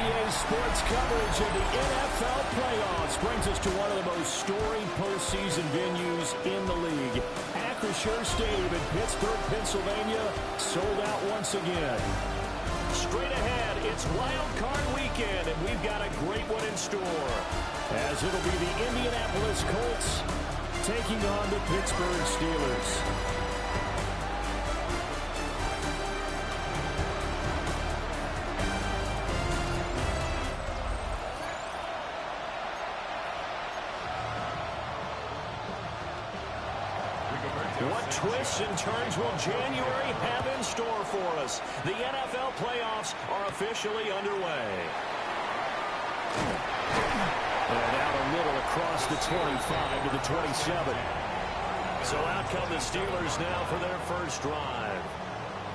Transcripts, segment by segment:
NBA sports coverage of the NFL playoffs brings us to one of the most storied postseason venues in the league. Acrisure Stadium in Pittsburgh, Pennsylvania, sold out once again. Straight ahead, it's Wild Card Weekend, and we've got a great one in store, as it'll be the Indianapolis Colts taking on the Pittsburgh Steelers. What twists and turns will January have in store for us? The NFL playoffs are officially underway. And out a little across the 25 to the 27. So out come the Steelers now for their first drive.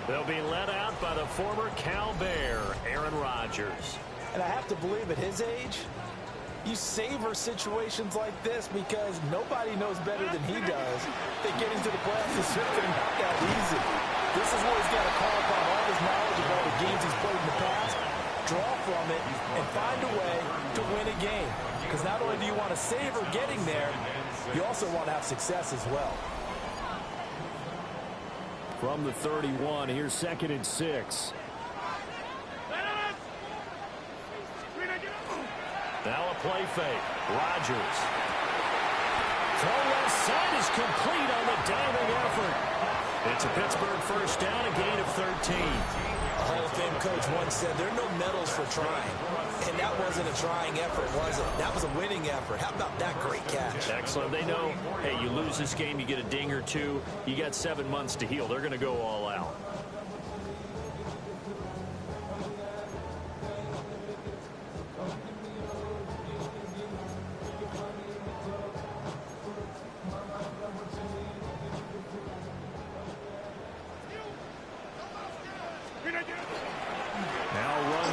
They'll be led out by the former Cal Bear, Aaron Rodgers. And I have to believe at his age, you savor situations like this because nobody knows better than he does that getting to the playoffs is certainly not that easy. This is where he's got to call upon all his knowledge of all the games he's played in the past, draw from it, and find a way to win a game. Because not only do you want to savor getting there, you also want to have success as well. From the 31, here's 2nd and 6. Now a play fake. Rodgers. Throw left side is complete on the diving effort. It's a Pittsburgh first down, a gain of 13. A Hall of Fame coach once said there are no medals for trying. And that wasn't a trying effort, was it? That was a winning effort. How about that great catch? Excellent. They know, hey, you lose this game, you get a ding or two. You got 7 months to heal. They're going to go all out.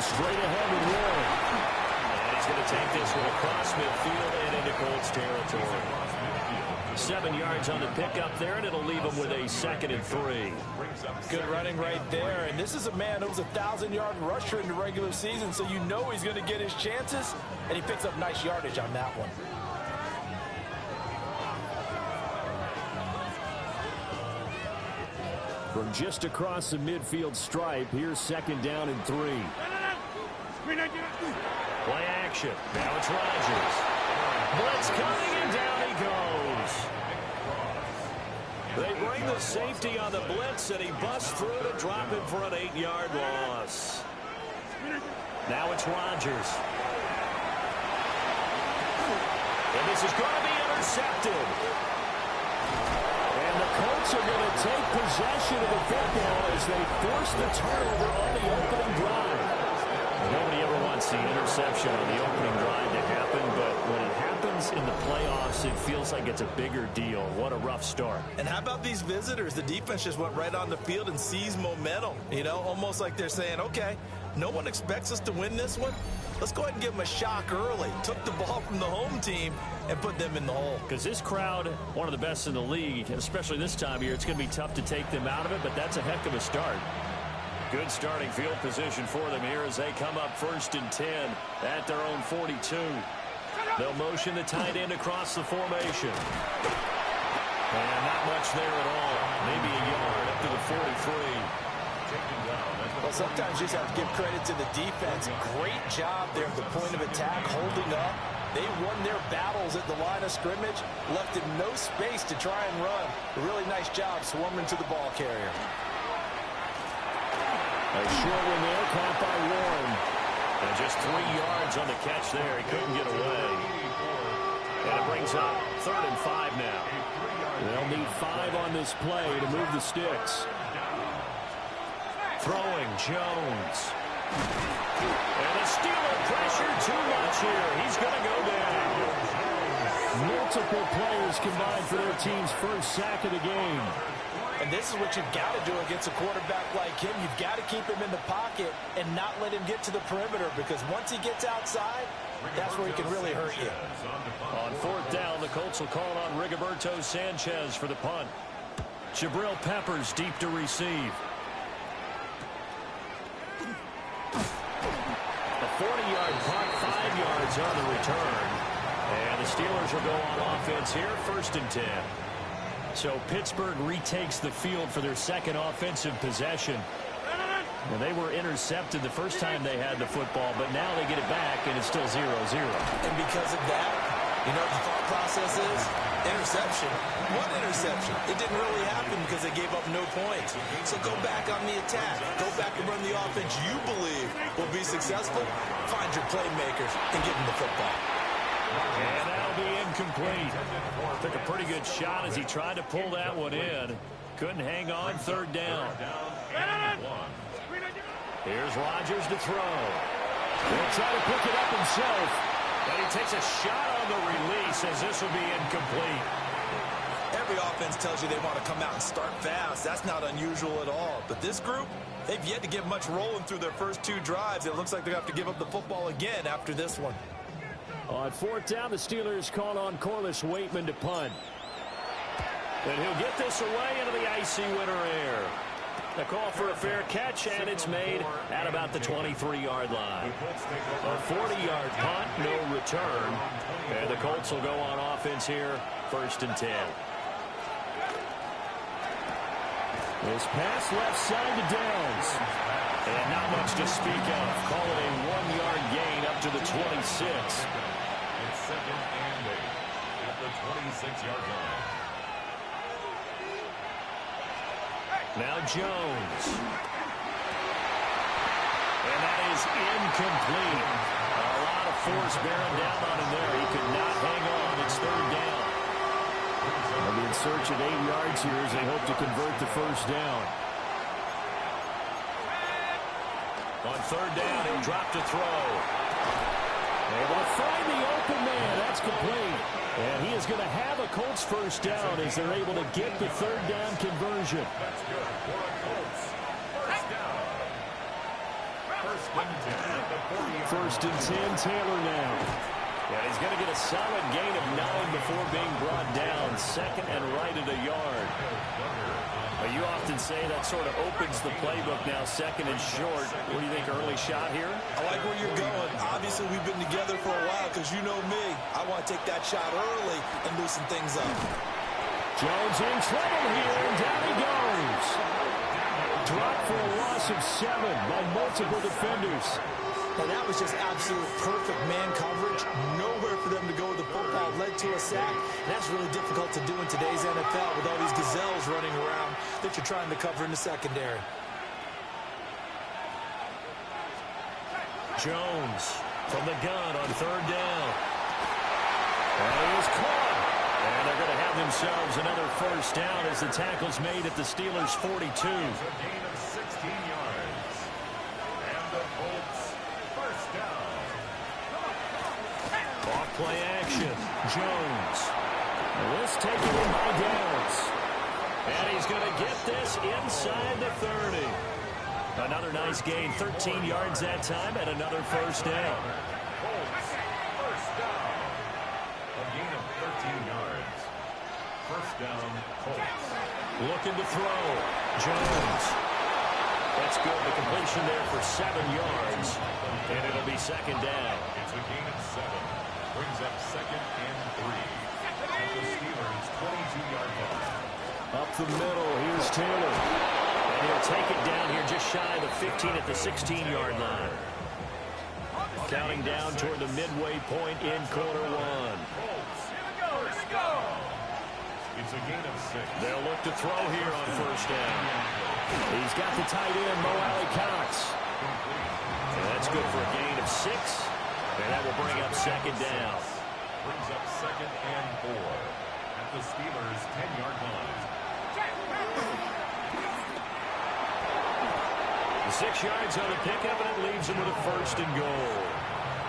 Straight ahead with Warren. And he's going to take this one across midfield and into Colts territory. 7 yards on the pickup there, and it'll leave him with a 2nd and 3. Good running right there. And this is a man who was a 1,000-yard rusher in the regular season, so you know he's going to get his chances, and he picks up nice yardage on that one. From just across the midfield stripe, here's 2nd down and 3. Play action. Now it's Rodgers. Blitz coming, and down he goes. They bring the safety on the blitz, and he busts through to drop him for an 8-yard loss. Now it's Rodgers. And this is going to be intercepted. And the Colts are going to take possession of the football as they force the turnover on the opening drive. Nobody ever wants the interception on the opening drive to happen, but when it happens in the playoffs, it feels like it's a bigger deal. What a rough start. And how about these visitors? The defense just went right on the field and seized momentum. You know, almost like they're saying, okay, no one expects us to win this one. Let's go ahead and give them a shock early. Took the ball from the home team and put them in the hole. Because this crowd, one of the best in the league, especially this time of year, it's going to be tough to take them out of it, but that's a heck of a start. Good starting field position for them here as they come up 1st and 10 at their own 42. They'll motion the tight end across the formation. And not much there at all. Maybe a yard up to the 43. Well, sometimes you just have to give credit to the defense. Great job there at the point of attack, holding up. They won their battles at the line of scrimmage, left him no space to try and run. A really nice job swarming to the ball carrier. A short one there, caught by Warren. And just 3 yards on the catch there. He couldn't get away. And it brings up 3rd and 5 now. They'll need 5 on this play to move the sticks. Throwing Jones. And the Steeler pressure too much here. He's going to go down. Multiple players combined for their team's first sack of the game. And this is what you've got to do against a quarterback like him. You've got to keep him in the pocket and not let him get to the perimeter, because once he gets outside, that's where he can really hurt you. On 4th down, the Colts will call on Rigoberto Sanchez for the punt. Jabril Peppers deep to receive. A 40-yard punt, 5 yards on the return. And the Steelers will go on offense here, 1st and 10. So Pittsburgh retakes the field for their second offensive possession. And they were intercepted the first time they had the football, but now they get it back, and it's still 0-0. And because of that, you know what the thought process is? Interception. What interception? It didn't really happen because they gave up no points. So go back on the attack. Go back and run the offense you believe will be successful. Find your playmakers and give them the football. And that'll be incomplete. Took a pretty good shot as he tried to pull that one in. Couldn't hang on, 3rd down. Here's Rodgers to throw. He'll try to pick it up himself. But he takes a shot on the release as this will be incomplete. Every offense tells you they want to come out and start fast. That's not unusual at all. But this group, they've yet to get much rolling through their first 2 drives. It looks like they're going to have to give up the football again after this one. On 4th down, the Steelers call on Corliss Waitman to punt. And he'll get this away into the icy winter air. The call for a fair catch, and it's made at about the 23-yard line. A 40-yard punt, no return. And the Colts will go on offense here, 1st and 10. This pass left side to Downs. And not much to speak of. Call it a 1-yard gain up to the 26. It's 2nd and 8 at the 26-yard line. Now Jones. And that is incomplete. A lot of force bearing down on him there. He could not hang on. It's 3rd down. They'll be in search of 8 yards here as they hope to convert the 1st down. On 3rd down, he'll drop to throw. Able to find the open man. That's complete. And he is going to have a Colts 1st down as they're able to get the 3rd down conversion. That's good for a Colts 1st down. 1st and 10, Taylor now. Yeah, he's going to get a solid gain of 9 before being brought down. 2nd and right at a yard. You often say that sort of opens the playbook now, 2nd and short. What do you think, early shot here? I like where you're going. Obviously, we've been together for a while because you know me. I want to take that shot early and loosen things up. Jones in trouble here, and down he goes. Dropped for a loss of 7 by multiple defenders. And that was just absolute perfect man coverage. Nowhere for them to go with the football. Led to a sack. And that's really difficult to do in today's NFL with all these gazelles running around that you're trying to cover in the secondary. Jones from the gun on 3rd down. And he was caught. And they're going to have themselves another 1st down as the tackle's made at the Steelers' 42. A gain of 16 yards. And the Colts 1st down. Off play action. Jones. This taken in by Downs. And he's going to get this inside the 30. Another nice gain. 13 yards that time and another 1st down. Colts 1st down. A gain of 13 yards. 1st down, Colts. Looking to throw. Jones. That's good. The completion there for 7 yards. And it'll be 2nd down. It's a gain of 7. Brings up 2nd and 3. At the Steelers' 22-yard line. Up the middle. Here's Taylor. And he'll take it down here just shy of the 15 at the 16-yard line. Counting down toward the midway point in quarter 1. It's a gain of 6. They'll look to throw here on 1st down. He's got the tight end, Mo Alley-Cox. And that's good for a gain of 6. And that will bring up 2nd down. Brings up 2nd and 4 at the Steelers' 10-yard line. The 6 yards on the pickup, and it leaves him with a 1st and goal.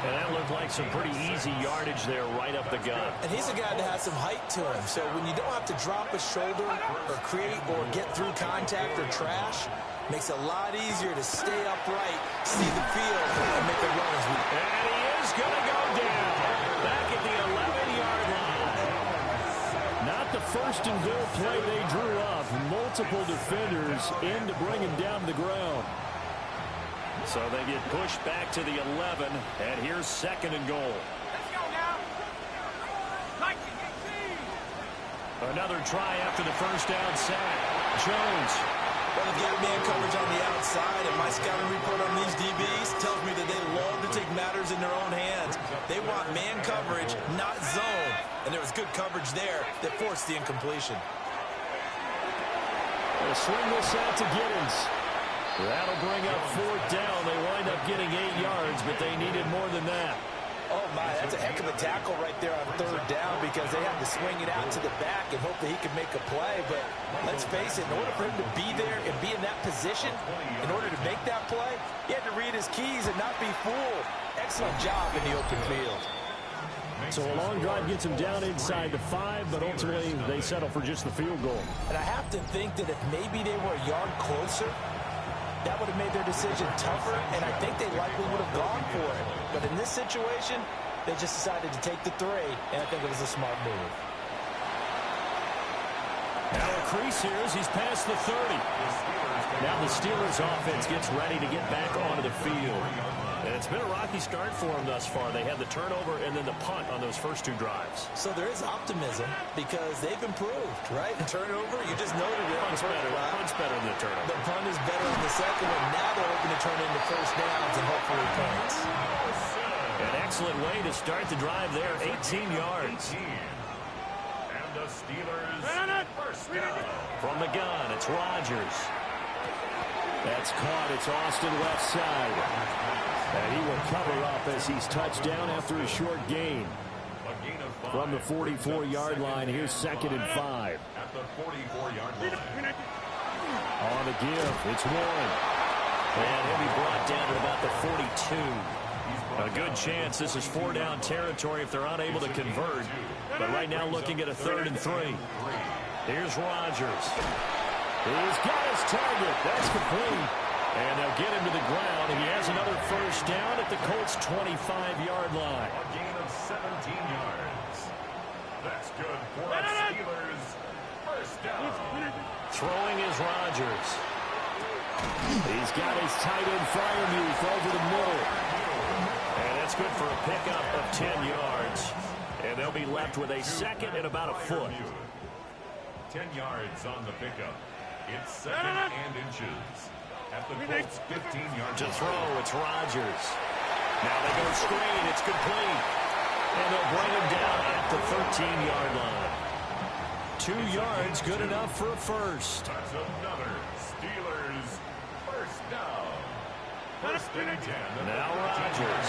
And that looked like some pretty easy yardage there right up the gut. And he's a guy that has some height to him. So when you don't have to drop a shoulder or create or get through contact or trash, makes it a lot easier to stay upright, see the field, and make a run. And he is going to go down back at the 11-yard line. Not the 1st and goal play they drew up. Multiple defenders in to bring him down to the ground. So they get pushed back to the 11, and here's 2nd and goal. Let's go now. 19-18. Another try after the first down sack. Jones. Well, they've got man coverage on the outside, and my scouting report on these DBs tells me that they love to take matters in their own hands. They want man coverage, not zone. And there was good coverage there that forced the incompletion. They'll swing this out to Giddens. That'll bring up 4th down. They wind up getting 8 yards, but they needed more than that. Oh, my, that's a heck of a tackle right there on 3rd down because they had to swing it out to the back and hope that he could make a play. But let's face it, in order for him to be there and be in that position, in order to make that play, he had to read his keys and not be fooled. Excellent job in the open field. So a long drive gets them down inside the 5, but ultimately they settle for just the field goal. And I have to think that if maybe they were a yard closer, that would have made their decision tougher, and I think they likely would have gone for it. But in this situation, they just decided to take the 3, and I think it was a smart move. Now a crease here as he's past the 30. Now the Steelers offense gets ready to get back onto the field. And it's been a rocky start for them thus far. They had the turnover and then the punt on those first 2 drives. So there is optimism because they've improved, right? The turnover, you just noted it. Punt's better than the turnover. The punt is better on the second one. Now they're hoping to turn into first downs and hopefully points. An excellent way to start the drive there. 18 yards. And the Steelers first down. From the gun, it's Rodgers. That's caught. It's Austin left side. And he will cover up as he's touched down after a short gain. From the 44-yard line, here's 2nd and 5. At the 44-yard line. On the give, it's Warren. And he'll be brought down to about the 42. A good chance this is 4-down territory if they're unable to convert. But right now looking at a 3rd and 3. Here's Rodgers. He's got his target. That's complete. And they'll get him to the ground. And he has another first down at the Colts' 25-yard line. A gain of 17 yards. That's good for the Steelers. First down. Throwing is Rodgers. He's got his tight end Freiermuth over the middle. And that's good for a pickup of 10 yards. And they'll be left with a 2nd and about a foot. 10 yards on the pickup. It's 2nd and inches. At the Colts' 15-yard To throw, it's Rodgers. Now they go screen. It's complete. And they'll bring him down at the 13-yard line. 2 yards, good enough for a first. That's another Steelers first down. First and 10. Now Rodgers.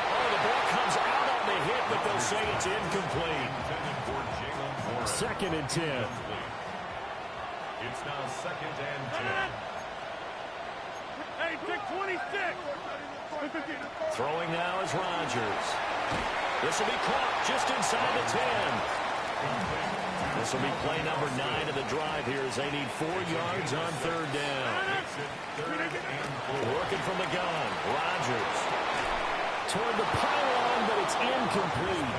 Oh, the ball comes out on the hit, but they'll say it's incomplete. 2nd and 10. It's now 2nd and 10. Hey, pick 26. Throwing now is Rodgers. This will be caught just inside the 10. This will be play number 9 of the drive here as they need 4 yards on 3rd down. Working from the gun, Rodgers. Toward the pylon, but it's incomplete.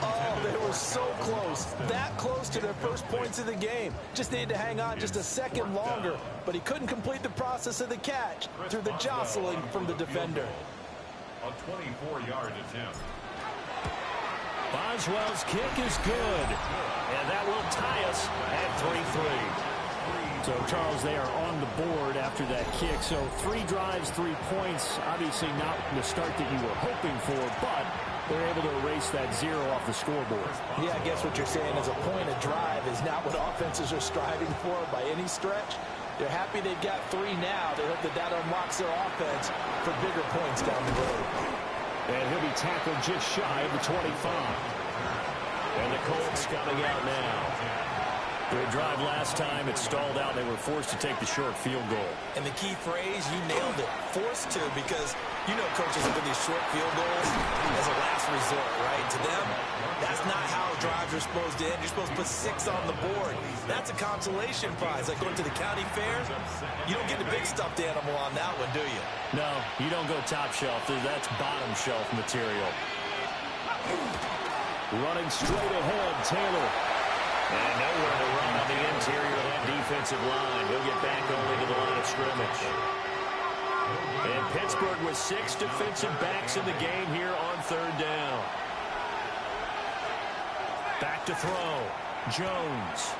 Oh, they were so close. That close to their first points of the game. Just needed to hang on just a second longer. But he couldn't complete the process of the catch through the jostling from the defender. A 24-yard attempt. Boswell's kick is good. And that will tie us at 3-3. So, Charles, they are on the board after that kick. So, 3 drives, 3 points. Obviously not the start that you were hoping for, but they're able to erase that 0 off the scoreboard. Yeah, I guess what you're saying is a point of drive is not what offenses are striving for by any stretch. They're happy they've got 3 now. They hope that that unlocks their offense for bigger points down the road. And he'll be tackled just shy of the 25. And the Colts coming out now. Their drive last time, it stalled out. They were forced to take the short field goal. And the key phrase, you nailed it, forced to, because you know coaches look at these short field goals as a last resort, right? To them, that's not how drives are supposed to end. You're supposed to put 6 on the board. That's a consolation prize. Like going to the county fair, you don't get the big stuffed animal on that one, do you? No, you don't go top shelf. That's bottom shelf material. Running straight ahead, Taylor. And nowhere to run on the interior of that defensive line. He'll get back only to the line of scrimmage. And Pittsburgh with 6 defensive backs in the game here on 3rd down. Back to throw. Jones.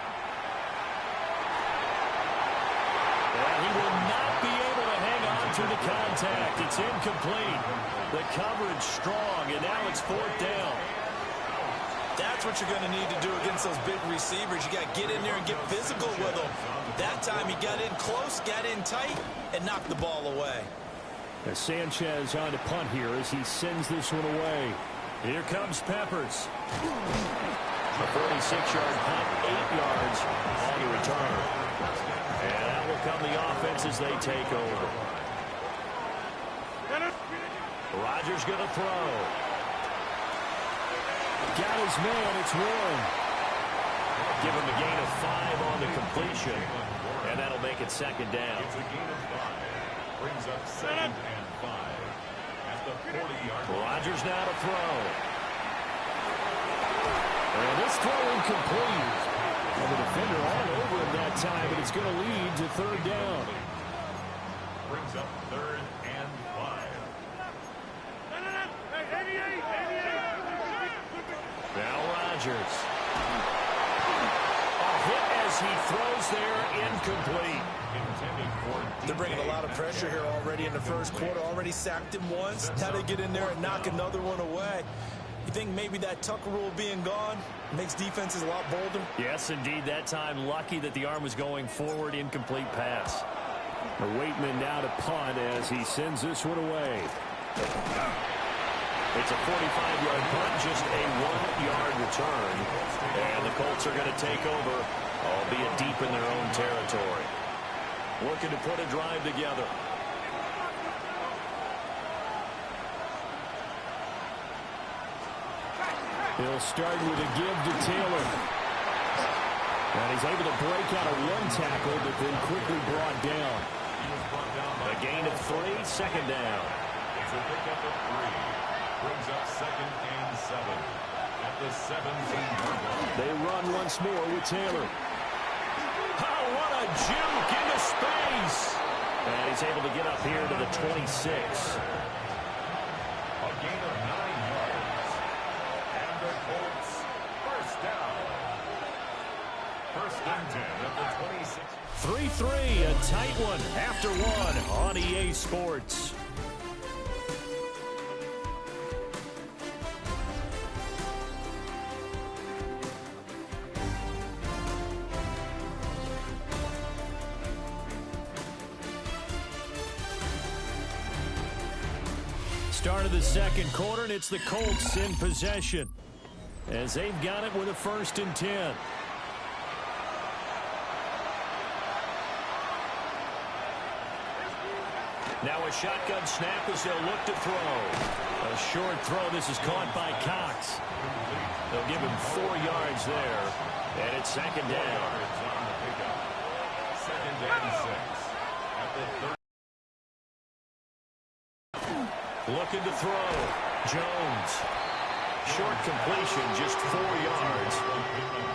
And he will not be able to hang on to the contact. It's incomplete. The coverage strong, and now it's 4th down. That's what you're going to need to do against those big receivers. You got to get in there and get physical with them. That time he got in close, got in tight, and knocked the ball away. As Sanchez on to punt here as he sends this one away. Here comes Peppers. A 46-yard punt, 8 yards on the return. And that will come the offense as they take over. Rodgers going to throw. Got his man, it's Warren. Give him a gain of 5 on the completion. And that'll make it 2nd down. It's a gain of 5. Brings up 2nd and 5. At the 40-yard line. Rodgers now to throw. And this throw incomplete. And the defender all over him that time, but it's going to lead to 3rd down. Brings up 3rd and 5. Now Rodgers. A hit as he throws there, incomplete. They're bringing a lot of pressure here already in the 1st quarter. Already sacked him once. Now they get in there and knock another one away. You think maybe that Tucker rule being gone makes defenses a lot bolder? Yes, indeed. That time, lucky that the arm was going forward. Incomplete pass. Waitman now to punt as he sends this one away. It's a 45-yard punt, just a 1-yard return. And the Colts are going to take over, albeit deep in their own territory. Looking to put a drive together. He'll start with a give to Taylor. And he's able to break out of 1 tackle, but then quickly brought down. A gain of 3, 2nd down. It's a pickup of 3. Brings up 2nd and 7. At the 17-yard line. They run once more with Taylor. Oh, what a juke into space. And he's able to get up here to the 26. A gain of 9 yards. And the Colts, 1st down. 1st and 10 at the 26. 3-3, a tight one after 1 on EA Sports. Start of the 2nd quarter, and it's the Colts in possession as they've got it with a 1st and 10. Now a shotgun snap as they'll look to throw. A short throw. This is caught by Cox. They'll give him 4 yards there, and it's 2nd down. 2nd and 6. At the 30. Looking to throw. Jones. Short completion, just 4 yards.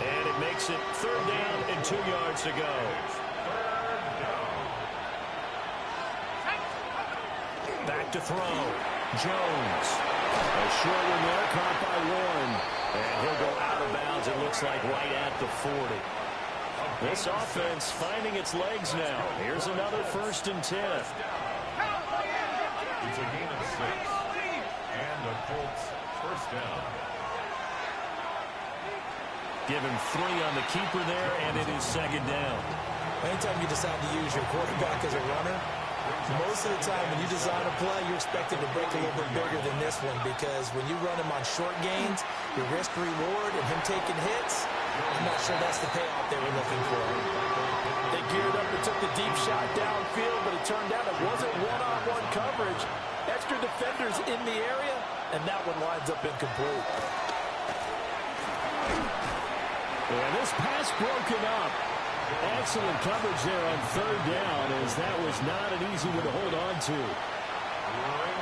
And it makes it 3rd down and 2 yards to go. Back to throw. Jones. A short one there, caught by Warren. And he'll go out of bounds, it looks like, right at the 40. This offense finding its legs now. Here's another 1st and 10. It's a gain of 6. And the Colts, 1st down. Give him 3 on the keeper there, and it is 2nd down. Anytime you decide to use your quarterback as a runner, most of the time when you design a play, you're expected to break a little bit bigger than this one, because when you run him on short gains, your risk-reward and him taking hits, I'm not sure that's the payoff they were looking for. They geared up and took the deep shot downfield, but it turned out it wasn't one-on-one coverage. Extra defenders in the area, and that one winds up incomplete. And this pass broken up. Excellent coverage there on 3rd down, as that was not an easy one to hold on to.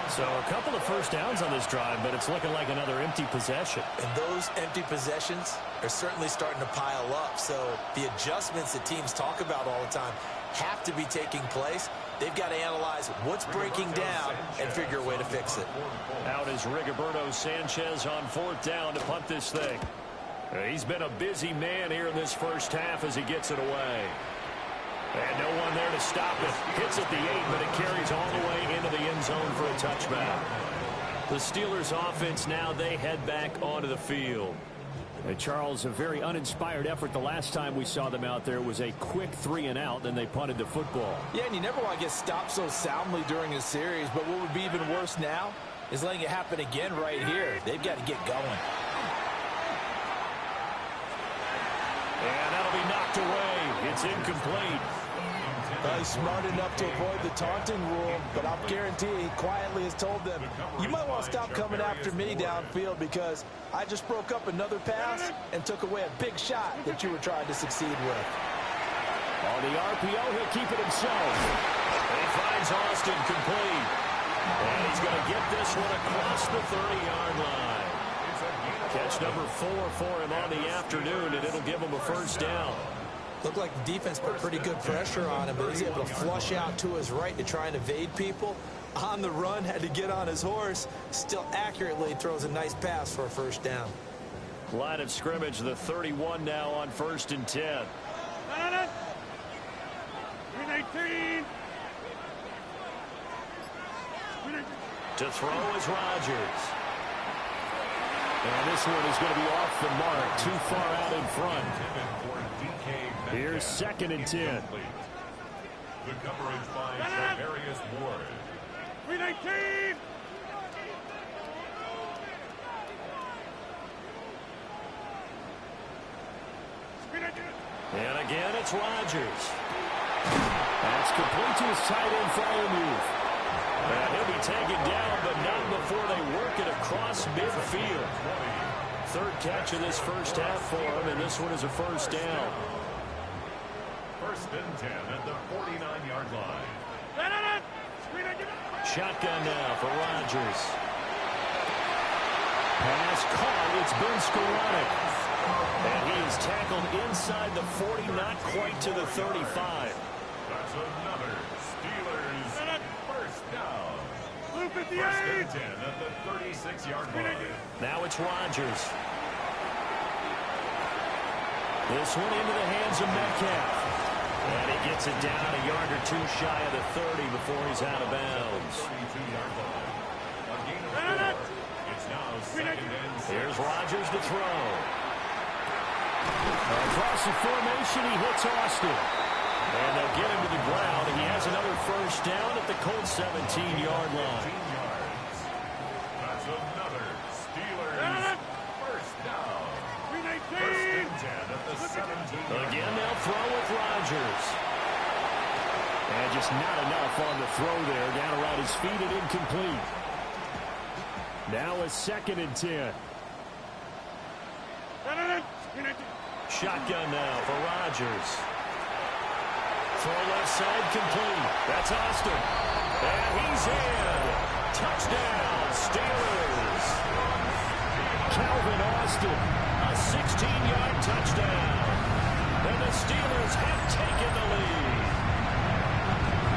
So a couple of first downs on this drive, but it's looking like another empty possession. And those empty possessions are certainly starting to pile up. So the adjustments that teams talk about all the time have to be taking place. They've got to analyze what's breaking down and figure a way to fix it. Out is Rigoberto Sanchez on fourth down to punt this thing. He's been a busy man here in this first half as he gets it away. And no one there to stop it. Hits at the 8, but it carries all the way into the end zone for a touchback. The Steelers offense now, they head back onto the field. And Charles, a very uninspired effort the last time we saw them out there was a quick 3-and-out, then they punted the football. Yeah, and you never want to get stopped so soundly during a series, but what would be even worse now is letting it happen again right here. They've got to get going. And that'll be knocked away. It's incomplete. He's smart enough to avoid the taunting rule, but I'll guarantee he quietly has told them, you might want to stop coming after me downfield because I just broke up another pass and took away a big shot that you were trying to succeed with. On the RPO, he'll keep it himself. And he finds Austin complete. And he's going to get this one across the 30-yard line. Catch number 4 for him on the afternoon, and it'll give him a first down. Looked like the defense put pretty good pressure on him, but he's able to flush out to his right to try and evade people. On the run, had to get on his horse. Still accurately throws a nice pass for a first down. Line of scrimmage, the 31 now on 1st and 10. 18. To throw is Rodgers. And this one is going to be off the mark, too far out in front. Here's 2nd and 10. The coverage by Traverius Ward. 319. And again, it's Rodgers. That's complete to his tight end, Fryermuth. And he'll be taken down, but not before they work it across midfield. 3rd catch of this first half for him, and this one is a first down. 1st and 10 at the 49-yard line. Shotgun now for Rodgers. Pass caught. It's been sporadic. And he is tackled inside the 40, not quite to the 35. That's another Steelers first down. Blue 58. 1st and 10 at the 36-yard line. Now it's Rodgers. This one into the hands of Metcalf. And he gets it down a yard or two shy of the 30 before he's out of bounds. 32-yard line. A gain of 4. It's now 2nd and 6. Here's Rodgers to throw. Across the formation, he hits Austin. And they'll get him to the ground, and he has another first down at the Colts 17-yard line. 18 yards. That's another Steelers first down. 1st and 10 at the 17-yard. Again, they'll throw with Rodgers. And just not enough on the throw there. Down around his feet and incomplete. Now a 2nd and 10. Shotgun now for Rodgers. Throw left side complete. That's Austin. And he's in. Touchdown, Steelers. Calvin Austin, a 16-yard touchdown. And the Steelers have taken the lead.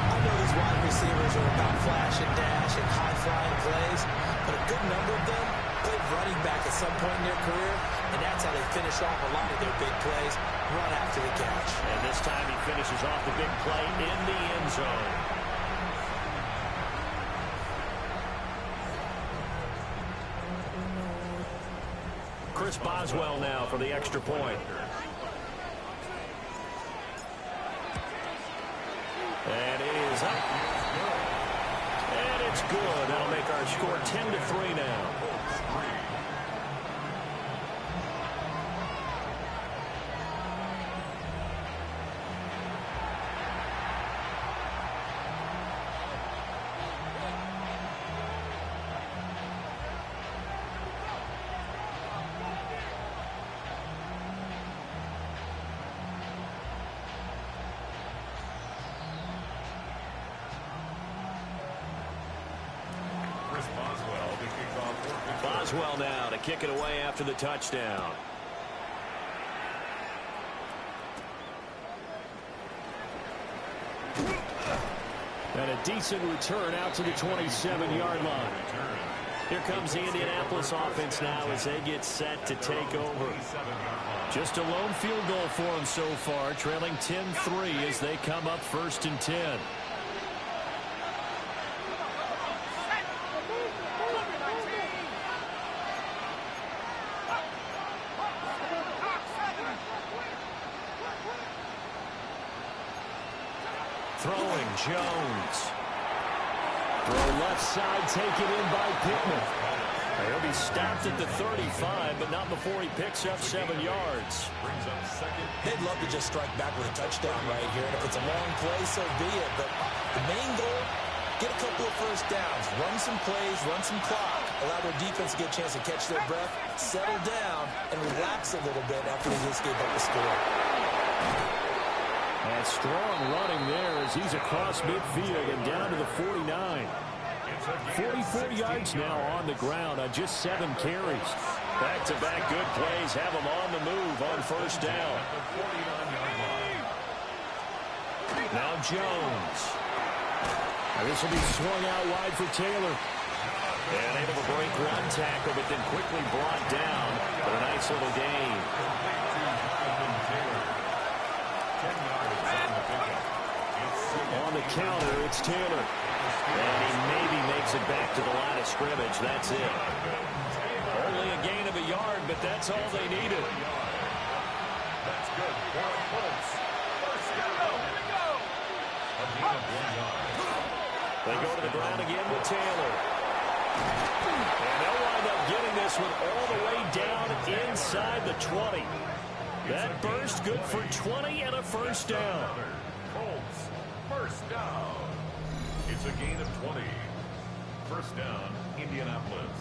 I know these wide receivers are about flash and dash and high-flying plays, but a good number of them played running back at some point in their career, and that's how they finish off a lot of their big plays, run after the catch. And this time he finishes off the big play in the end zone. Chris Boswell now for the extra point. And it is up. And it's good. That'll make our score 10-3 now. does well now to kick it away after the touchdown. And a decent return out to the 27-yard line. Here comes the Indianapolis offense now as they get set to take over. Just a lone field goal for them so far, trailing 10-3 as they come up 1st and 10. Throwing Jones. Throw left side, taken in by Pittman. He'll be stopped at the 35, but not before he picks up 7 yards. They'd love to just strike back with a touchdown right here, and if it's a long play, so be it. But the main goal, get a couple of first downs, run some plays, run some clock, allow their defense to get a chance to catch their breath, settle down, and relax a little bit after they just gave up the score. And strong running there as he's across midfield and down to the 49. 44 yards now on the ground on just 7 carries. Back-to-back good plays have him on the move on 1st down. Now Jones. This will be swung out wide for Taylor. And able to break one tackle, but then quickly brought down. But a nice little gain. On the counter, it's Taylor. And he maybe makes it back to the line of scrimmage. That's it. Only a gain of a yard, but that's all they needed. That's good for the Colts. First down. A gain of 1 yard. They go to the ground again with Taylor. And they'll wind up getting this one all the way down inside the 20. That burst good for 20 and a 1st down. Colts, 1st down. It's a gain of 20. 1st down, Indianapolis.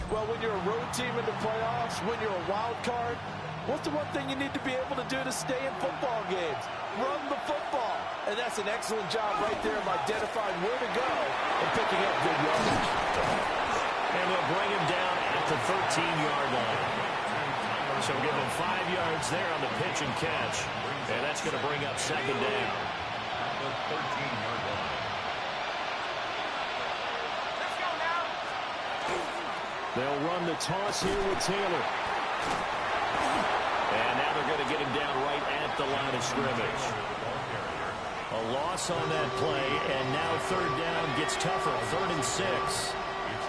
Well, when you're a road team in the playoffs, when you're a wild card, what's the one thing you need to be able to do to stay in football games? Run the football. And that's an excellent job right there of identifying where to go and picking up good yardage. And they'll bring him down at the 13-yard line. So give him 5 yards there on the pitch and catch. And that's going to bring up 2nd down. The 13-yard line. They'll run the toss here with Taylor. And now they're going to get him down right at the line of scrimmage. A loss on that play, and now 3rd down gets tougher. 3rd and 6. It's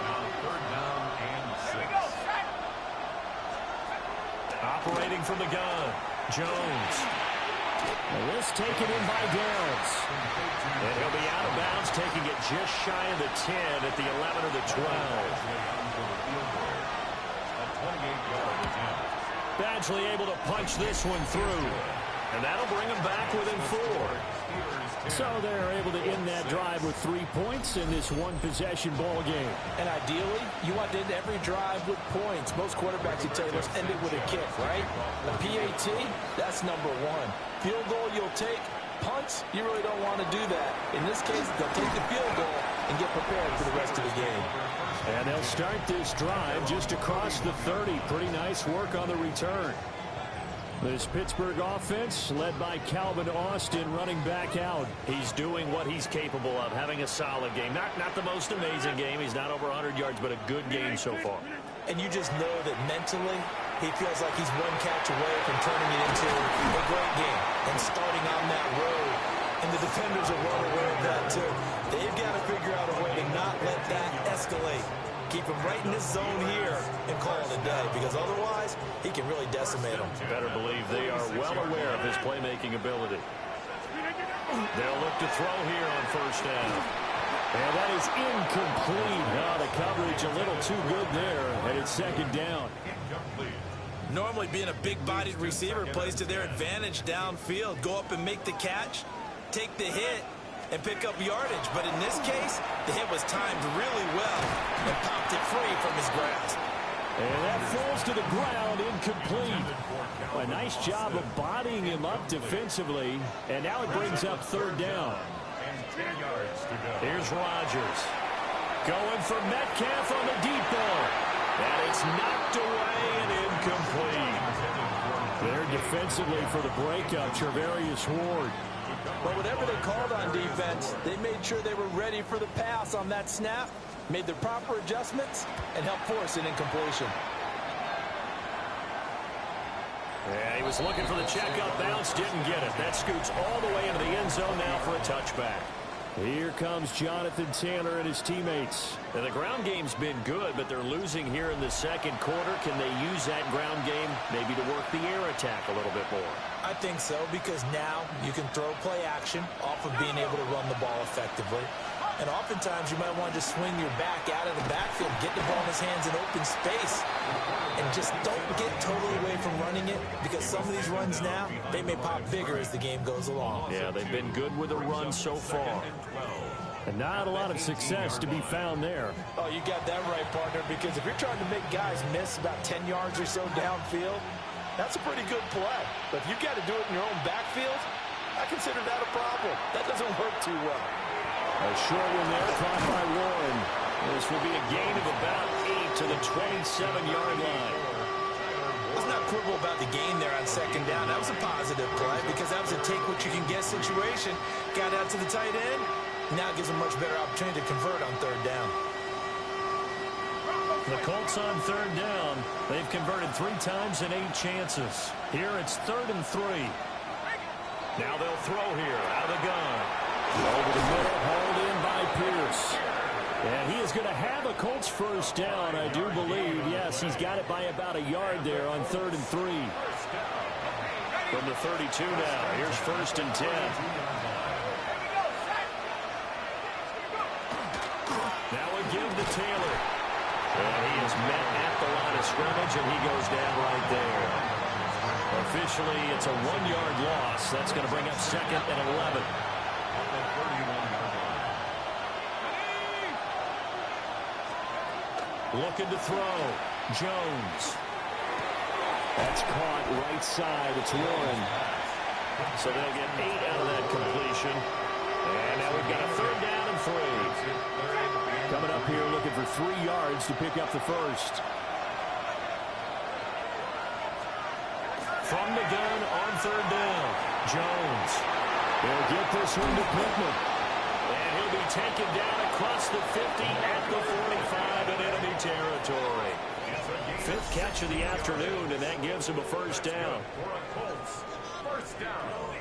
now 3rd down and 6. Operating from the gun, Jones. And this taken in by Downs. And he'll be out of bounds, taking it just shy of the 10 at the 11 or the 12. Badgley able to punch this one through. And that'll bring him back within 4. So they're able to end that drive with 3 points in this one-possession ball game. And ideally, you want to end every drive with points. Most quarterbacks, you tell you, let's end it with a kick, right? A PAT, that's number 1. Field goal you'll take. Punts, you really don't want to do that. In this case, they'll take the field goal and get prepared for the rest of the game. And they'll start this drive just across the 30. Pretty nice work on the return. This Pittsburgh offense led by Calvin Austin running back out. He's doing what he's capable of, having a solid game. Not the most amazing game. He's not over 100 yards, but a good game so far. And you just know that mentally he feels like he's one catch away from turning it into a great game and starting on that road. And the defenders are well aware of that too. They've got to figure out a way to not let that escalate. Keep him right in this zone here and call it a day, because otherwise he can really decimate them. Better believe they are well aware of his playmaking ability. They'll look to throw here on 1st down. And that is incomplete. Now the coverage a little too good there, and it's 2nd down. Normally being a big-bodied receiver plays to their advantage downfield. Go up and make the catch, take the hit, and pick up yardage. But in this case, the hit was timed really well and popped it free from his grasp. And that falls to the ground, incomplete. A nice job of bodying him up defensively. And now it brings up 3rd down. And 10 yards to go. Here's Rodgers. Going for Metcalf on the deep ball. And it's knocked away and incomplete. There defensively for the breakup, Charvarius Ward. But whatever they called on defense, they made sure they were ready for the pass on that snap, made the proper adjustments, and helped force an incompletion. Yeah, he was looking for the checkup bounce, didn't get it. That scoots all the way into the end zone now for a touchback. Here comes Jonathan Taylor and his teammates. Now, the ground game's been good, but they're losing here in the second quarter. Can they use that ground game maybe to work the air attack a little bit more? I think so, because now you can throw play action off of being able to run the ball effectively. And oftentimes you might want to just swing your back out of the backfield, get the ball in his hands in open space, and just don't get totally away from running it, because some of these runs now, they may pop bigger as the game goes along. Yeah, they've been good with a run so far. And not a lot of success to be found there. Oh, you got that right, partner, because if you're trying to make guys miss about 10 yards or so downfield, that's a pretty good play. But if you've got to do it in your own backfield, I consider that a problem. That doesn't work too well. A short one there, caught by Warren. This will be a gain of about 8 to the 27-yard line. Let's not quibble about the gain there on second down. That was a positive play because that was a take-what-you-can-get situation. Got out to the tight end. Now it gives a much better opportunity to convert on third down. The Colts on third down. They've converted 3 times in 8 chances. Here it's 3rd and 3. Now they'll throw here out of the gun. Over the middle, hauled in by Pierce. And he is going to have a Colts first down, I do believe. Yes, he's got it by about a yard there on 3rd and 3. From the 32 now, here's 1st and 10. Now a give to Taylor. And he is met at the line of scrimmage, and he goes down right there. Officially, it's a 1-yard loss. That's going to bring up 2nd and 11. Looking to throw. Jones. That's caught right side. It's Warren. So they'll get 8 out of that completion. And now we've got a 3rd down and 3. Coming up here looking for 3 yards to pick up the first. From the gun on 3rd down. Jones. They'll get this one to Pittman. And he'll be taken down across the 50 at the 45 in enemy territory. 5th catch of the afternoon, and that gives him a first down. First down.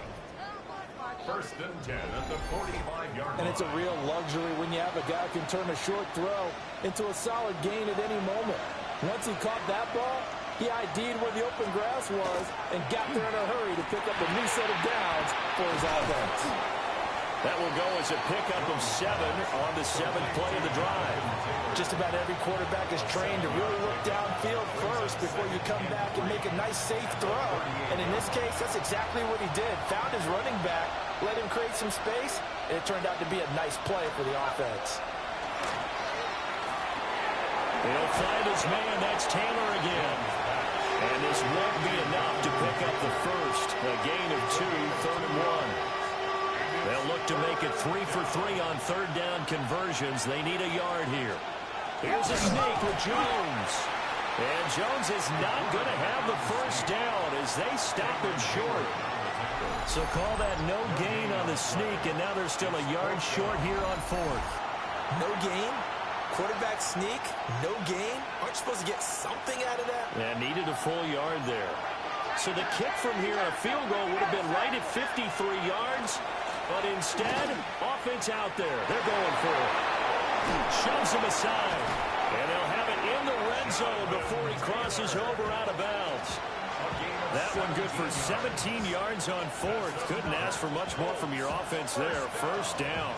1st and 10 at the 45-yard line. And it's a real luxury when you have a guy who can turn a short throw into a solid gain at any moment. Once he caught that ball, he ID'd where the open grass was and got there in a hurry to pick up a new set of downs for his offense. That will go as a pickup of 7 on the 7th play of the drive. Just about every quarterback is trained to really look downfield first before you come back and make a nice, safe throw. And in this case, that's exactly what he did. Found his running back, let him create some space, and it turned out to be a nice play for the offense. He'll find his man. That's Taylor again. And this won't be enough to pick up the first. A gain of 2, 3rd and 1. They'll look to make it 3 for 3 on 3rd down conversions. They need a yard here. Here's a sneak with Jones. And Jones is not going to have the first down as they stop him short. So call that no gain on the sneak, and now they're still a yard short here on 4th. No gain? Quarterback sneak? No gain? Aren't you supposed to get something out of that? Yeah, needed a full yard there. So the kick from here, a field goal, would have been right at 53 yards. But instead, offense out there. They're going for it. Shoves him aside. And they'll have it in the red zone before he crosses over out of bounds. That one good for 17 yards on 4th. Couldn't ask for much more from your offense there. First down.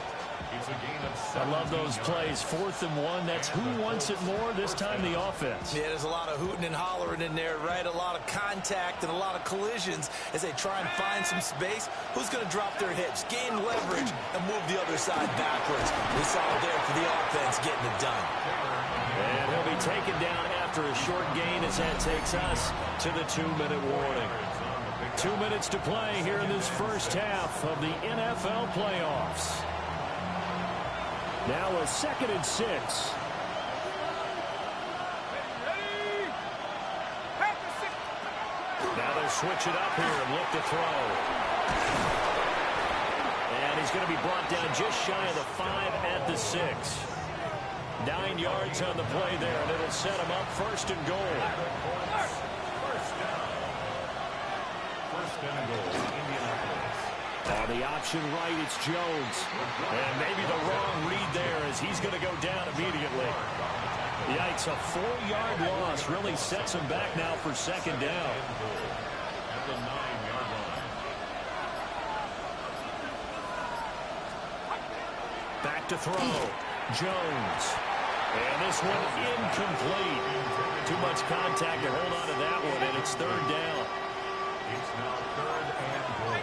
I love those plays. 4th and 1. That's who wants it more, this time the offense. Yeah, there's a lot of hooting and hollering in there, right? A lot of contact and a lot of collisions as they try and find some space. Who's going to drop their hips, gain leverage, and move the other side backwards? We saw it there for the offense getting it done. And he'll be taken down after a short gain as that takes us to the 2-minute warning. 2 minutes to play here in this first half of the NFL playoffs. Now a 2nd and 6. switch it up here and look to throw. And he's going to be brought down just shy of the 5 at the 6. 9 yards on the play there, and it'll set him up 1st and goal. First down. 1st and goal, Indianapolis. On the option right, it's Jones. And maybe the wrong read there as he's going to go down immediately. Yikes, a 4-yard loss really sets him back now for 2nd down. At the 9-yard line. Back to throw. Jones. And this one incomplete. Too much contact to hold on to that one, and it's 3rd down. It's now 3rd and goal.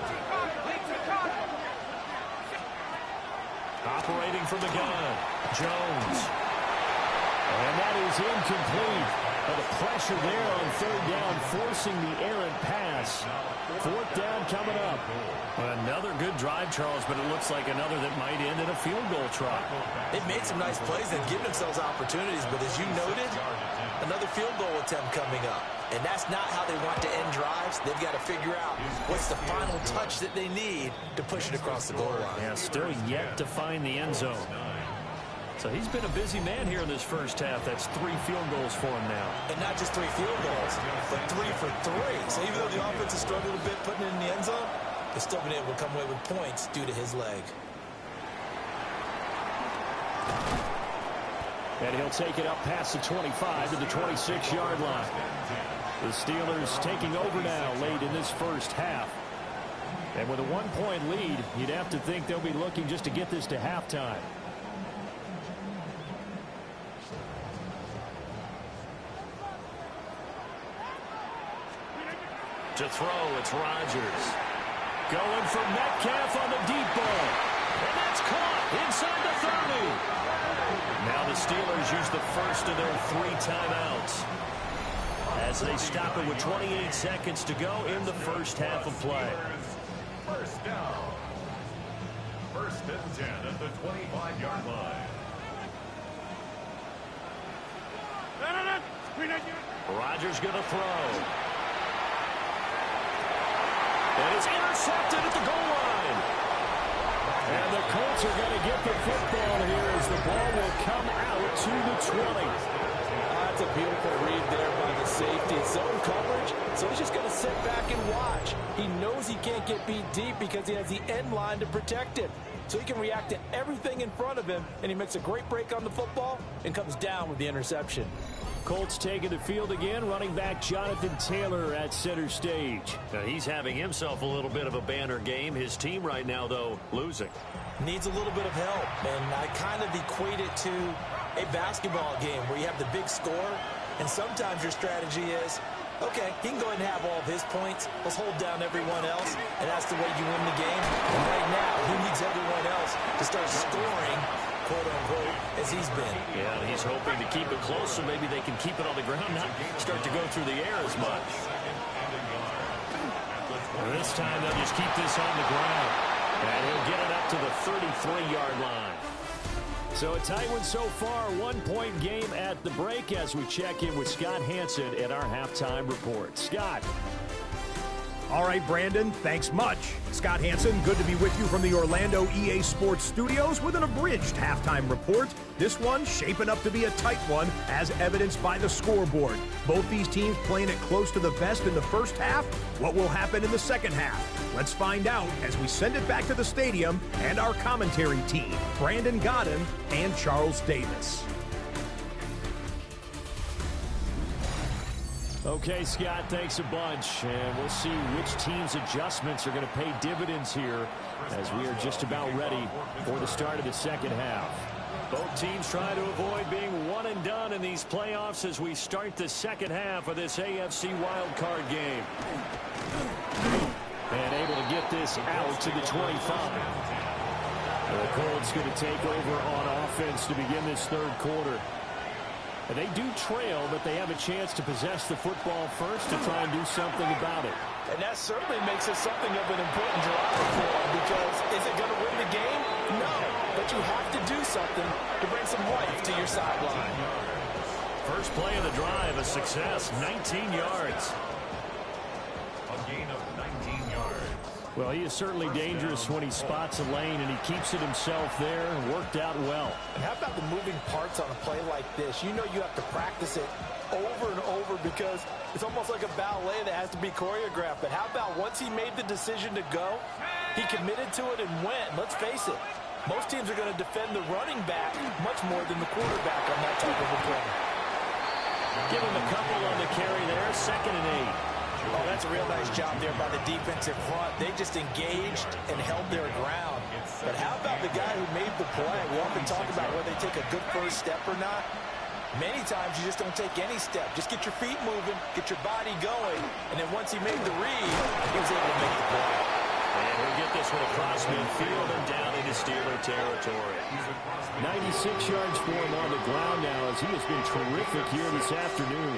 Operating from the gun. Jones. And that is incomplete. But the pressure there on 3rd down, forcing the errant pass. 4th down coming up. Another good drive, Charles, but it looks like another that might end in a field goal try. They've made some nice plays. They've given themselves opportunities, but as you noted, another field goal attempt coming up. And that's not how they want to end drives. They've got to figure out what's the final touch that they need to push it across the goal line. Yeah, still yet to find the end zone. So he's been a busy man here in this first half. That's 3 field goals for him now. And not just 3 field goals, but 3 for 3. So even though the offense has struggled a bit putting it in the end zone, they've still been able to come away with points due to his leg. And he'll take it up past the 25 to the 26-yard line. The Steelers taking over now late in this first half. And with a 1-point lead, you'd have to think they'll be looking just to get this to halftime. To throw, it's Rodgers. Going for Metcalf on the deep ball. And that's caught inside the 30. Now the Steelers use the first of their 3 timeouts as they stop it with 28 seconds to go in the first half of play. First down. 1st and 10 at the 25-yard line. Rodgers going to throw. And it's intercepted at the goal line. And the Colts are going to get the football here as the ball will come out to the 20. That's a beautiful read there by the safety. Zone coverage, so he's just going to sit back and watch. He knows he can't get beat deep because he has the end line to protect it. So he can react to everything in front of him, and he makes a great break on the football and comes down with the interception. Colts taking the field again. Running back Jonathan Taylor at center stage. Now he's having himself a little bit of a banner game. His team right now, though, losing. Needs a little bit of help, and I kind of equate it to a basketball game where you have the big score, and sometimes your strategy is, okay, he can go ahead and have all of his points. Let's hold down everyone else, and that's the way you win the game. And right now, he needs everyone else to start scoring, quote-unquote, as he's been. Yeah, he's hoping to keep it close so maybe they can keep it on the ground, not start to go through the air as much. This time they'll just keep this on the ground. And he'll get it up to the 33-yard line. So a tight one so far, 1-point game at the break as we check in with Scott Hansen at our halftime report. Scott. All right, Brandon, thanks much. Scott Hansen, good to be with you from the Orlando EA Sports Studios with an abridged halftime report. This one shaping up to be a tight one, as evidenced by the scoreboard. Both these teams playing it close to the vest in the first half. What will happen in the second half? Let's find out as we send it back to the stadium and our commentary team, Brandon Godden and Charles Davis. Okay, Scott, thanks a bunch. And we'll see which team's adjustments are going to pay dividends here as we are just about ready for the start of the second half. Both teams trying to avoid being one and done in these playoffs as we start the second half of this AFC wildcard game. And able to get this out to the 25. The Colts going to take over on offense to begin this third quarter. And they do trail, but they have a chance to possess the football first to try and do something about it. And that certainly makes it something of an important drive for them, because is it going to win the game? No, but you have to do something to bring some life to your sideline. First play of the drive, a success, 19 yards. gain of 19 yards. Well, he is certainly dangerous when he spots a lane, and he keeps it himself there and worked out well. And how about the moving parts on a play like this? You know you have to practice it over and over because it's almost like a ballet that has to be choreographed. But how about once he made the decision to go, he committed to it and went. Let's face it, most teams are going to defend the running back much more than the quarterback on that type of a play. Give him a couple on the carry there, 2nd and 8. Oh, that's a real nice job there by the defensive front. They just engaged and held their ground. But how about the guy who made the play? We often talk about whether they take a good first step or not. Many times you just don't take any step. Just get your feet moving, get your body going, and then once he made the read, he was able to make the play. And we'll get this one across midfield and down into Steeler territory. 96 yards for him on the ground now as he has been terrific here this afternoon.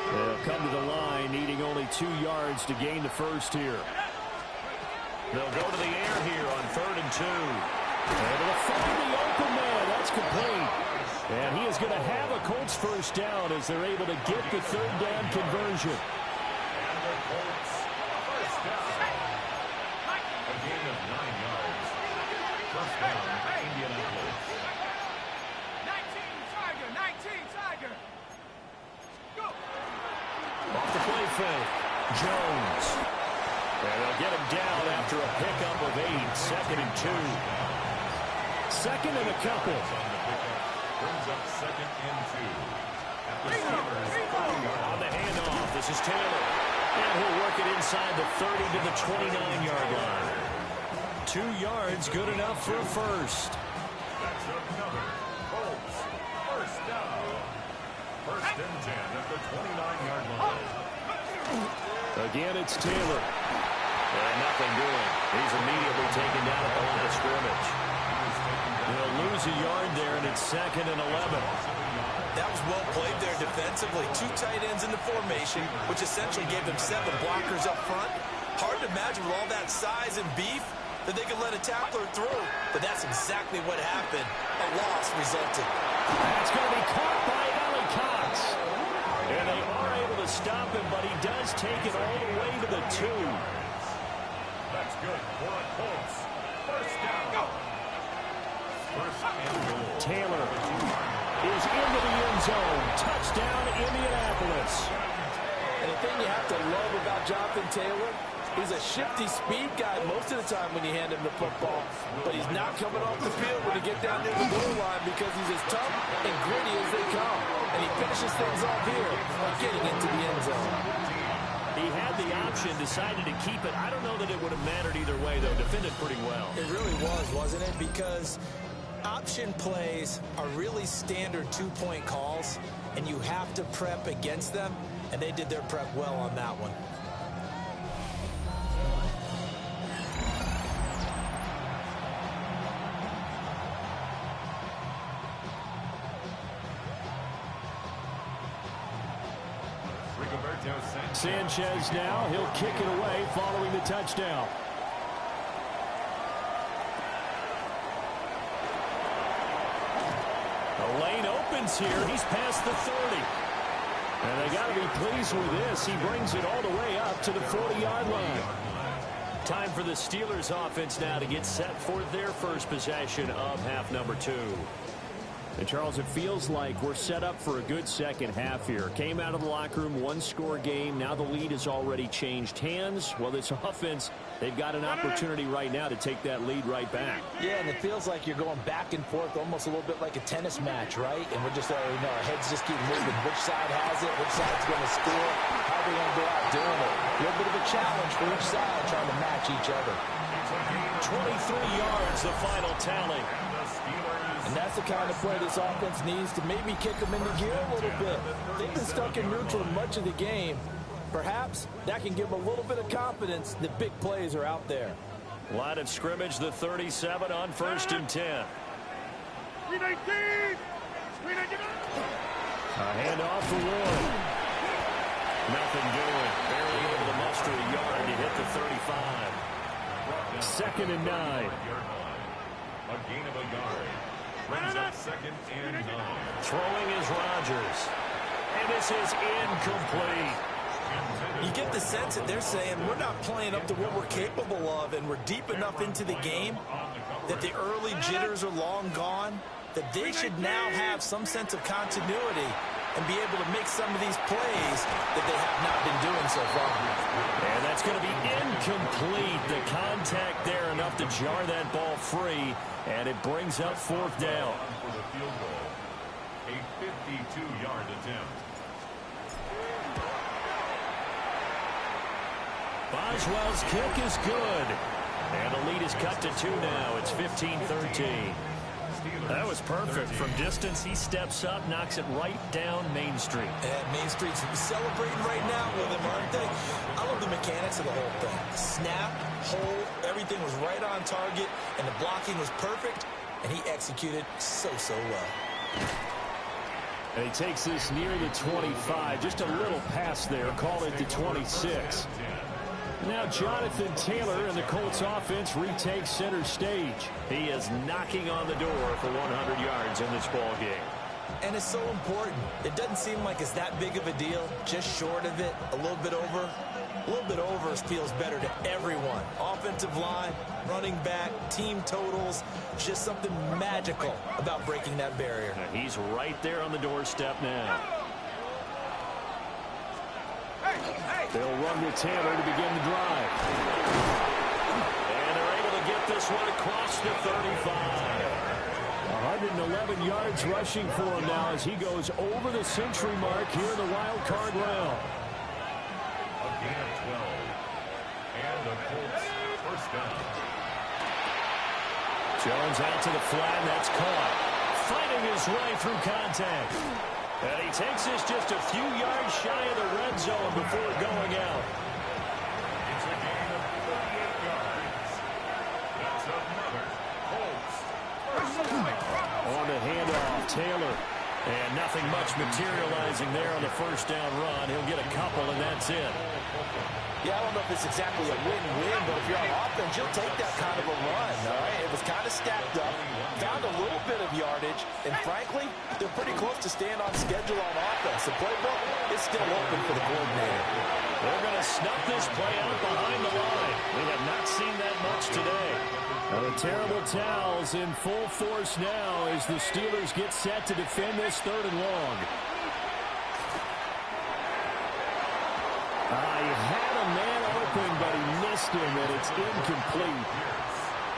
They'll come to the line, needing only 2 yards to gain the first here. They'll go to the air here on 3rd and 2. Able to find the open man. That's complete. And he is going to have a Colts first down as they're able to get the 3rd down conversion. And the Colts first down. A gain of 9 yards. First down, Indianapolis. 19 Tiger. Go. Off the play fake. Jones. And they'll get him down after a pickup of 8. 2nd and 2. 2nd and a couple. Brings up 2nd and 2. At the Steelers 40-yard On the handoff, this is Taylor. And he'll work it inside the 30 to the 29-yard line. 2 yards, good enough for a first. That's another Colts first down. 1st and 10 at the 29-yard line. Again, it's Taylor. And nothing doing. He's immediately taken down at the line of scrimmage. They'll lose a yard there, and it's 2nd and 11. That was well played there defensively. 2 tight ends in the formation, which essentially gave them 7 blockers up front. Hard to imagine with all that size and beef that they could let a tackler through. But that's exactly what happened. A loss resulted. That's going to be caught by Allie Cox. And they are able to stop him, but he does take it all the way to the 2. That's good for a Colts first down. Go. First and goal. Taylor is into the end zone. Touchdown, Indianapolis. And the thing you have to love about Jonathan Taylor, he's a shifty speed guy most of the time when you hand him the football. But he's not coming off the field when you get down near the goal line because he's as tough and gritty as they come. And he finishes things off here by getting into the end zone. He had the option, decided to keep it. I don't know that it would have mattered either way, though. Defended pretty well. It really was, wasn't it? Because option plays are really standard 2-point calls, and you have to prep against them, and they did their prep well on that one. Sanchez now, he'll kick it away following the touchdown. The lane opens here. He's past the 30. And they got to be pleased with this. He brings it all the way up to the 40-yard line. Time for the Steelers offense now to get set for their first possession of half number 2. And Charles, it feels like we're set up for a good second half here. Came out of the locker room, 1-score game. Now the lead has already changed hands. Well, this offense, they've got an opportunity right now to take that lead right back. Yeah, and it feels like you're going back and forth, almost a little bit like a tennis match, right? And we're just already know our heads just keep moving. Which side has it? Which side's going to score? How are they going to go out doing it? A little bit of a challenge for each side trying to match each other. 23 yards, the final tally. And that's the kind of play this offense needs to maybe kick them into gear a little bit. They've been stuck in neutral much of the game. Perhaps that can give them a little bit of confidence that big plays are out there. Line of scrimmage, the 37 on 1st and 10. 319! A handoff for Ward. Nothing doing. Barely able to muster a yard to hit the 35. 2nd and 9. A gain of a yard. Brings up 2nd and 9. Throwing is Rodgers. And this is incomplete. You get the sense that they're saying we're not playing up to what we're capable of, and we're deep enough into the game that the early jitters are long gone, that they should now have some sense of continuity and be able to make some of these plays that they have not been doing so far. And that's going to be incomplete. The contact there enough to jar that ball free, and it brings up fourth down. For the field goal, a 52-yard attempt. Boswell's kick is good. And the lead is cut to 2 now. It's 15-13. That was perfect. From distance, he steps up, knocks it right down Main Street. And Main Street's celebrating right now with him, aren't they? I love the mechanics of the whole thing. Snap, hold, everything was right on target, and the blocking was perfect, and he executed so well. And he takes this near the 25. Just a little pass there. Call it the 26. Now Jonathan Taylor and the Colts offense retakes center stage. He is knocking on the door for 100 yards in this ball game. And it's so important. It doesn't seem like it's that big of a deal. Just short of it, a little bit over. A little bit over feels better to everyone. Offensive line, running back, team totals. Just something magical about breaking that barrier. And he's right there on the doorstep now. They'll run with Taylor to begin the drive. And they're able to get this one across the 35. 111 yards rushing for him now as he goes over the century mark here in the wild card round. A gain of 12. And the Colts first down. Jones out to the flat, and that's caught. Fighting his way through contact. And he takes this just a few yards shy of the red zone before going out. It's a gain of 48 yards. That's another Colts. On the handoff, Taylor. And nothing much materializing there on the first down run. He'll get a couple, and that's it. Yeah, I don't know if it's exactly a win-win, but if you're on offense, you'll take that kind of a run, all right? It was kind of stacked up, found a little bit of yardage, and frankly, they're pretty close to staying on schedule on offense. The playbook is still open for the coordinator. They're going to snuff this play out behind the line. We have not seen that much today. Now the terrible towels in full force now as the Steelers get set to defend this 3rd and long. He had a man open, but he missed him, and it's incomplete.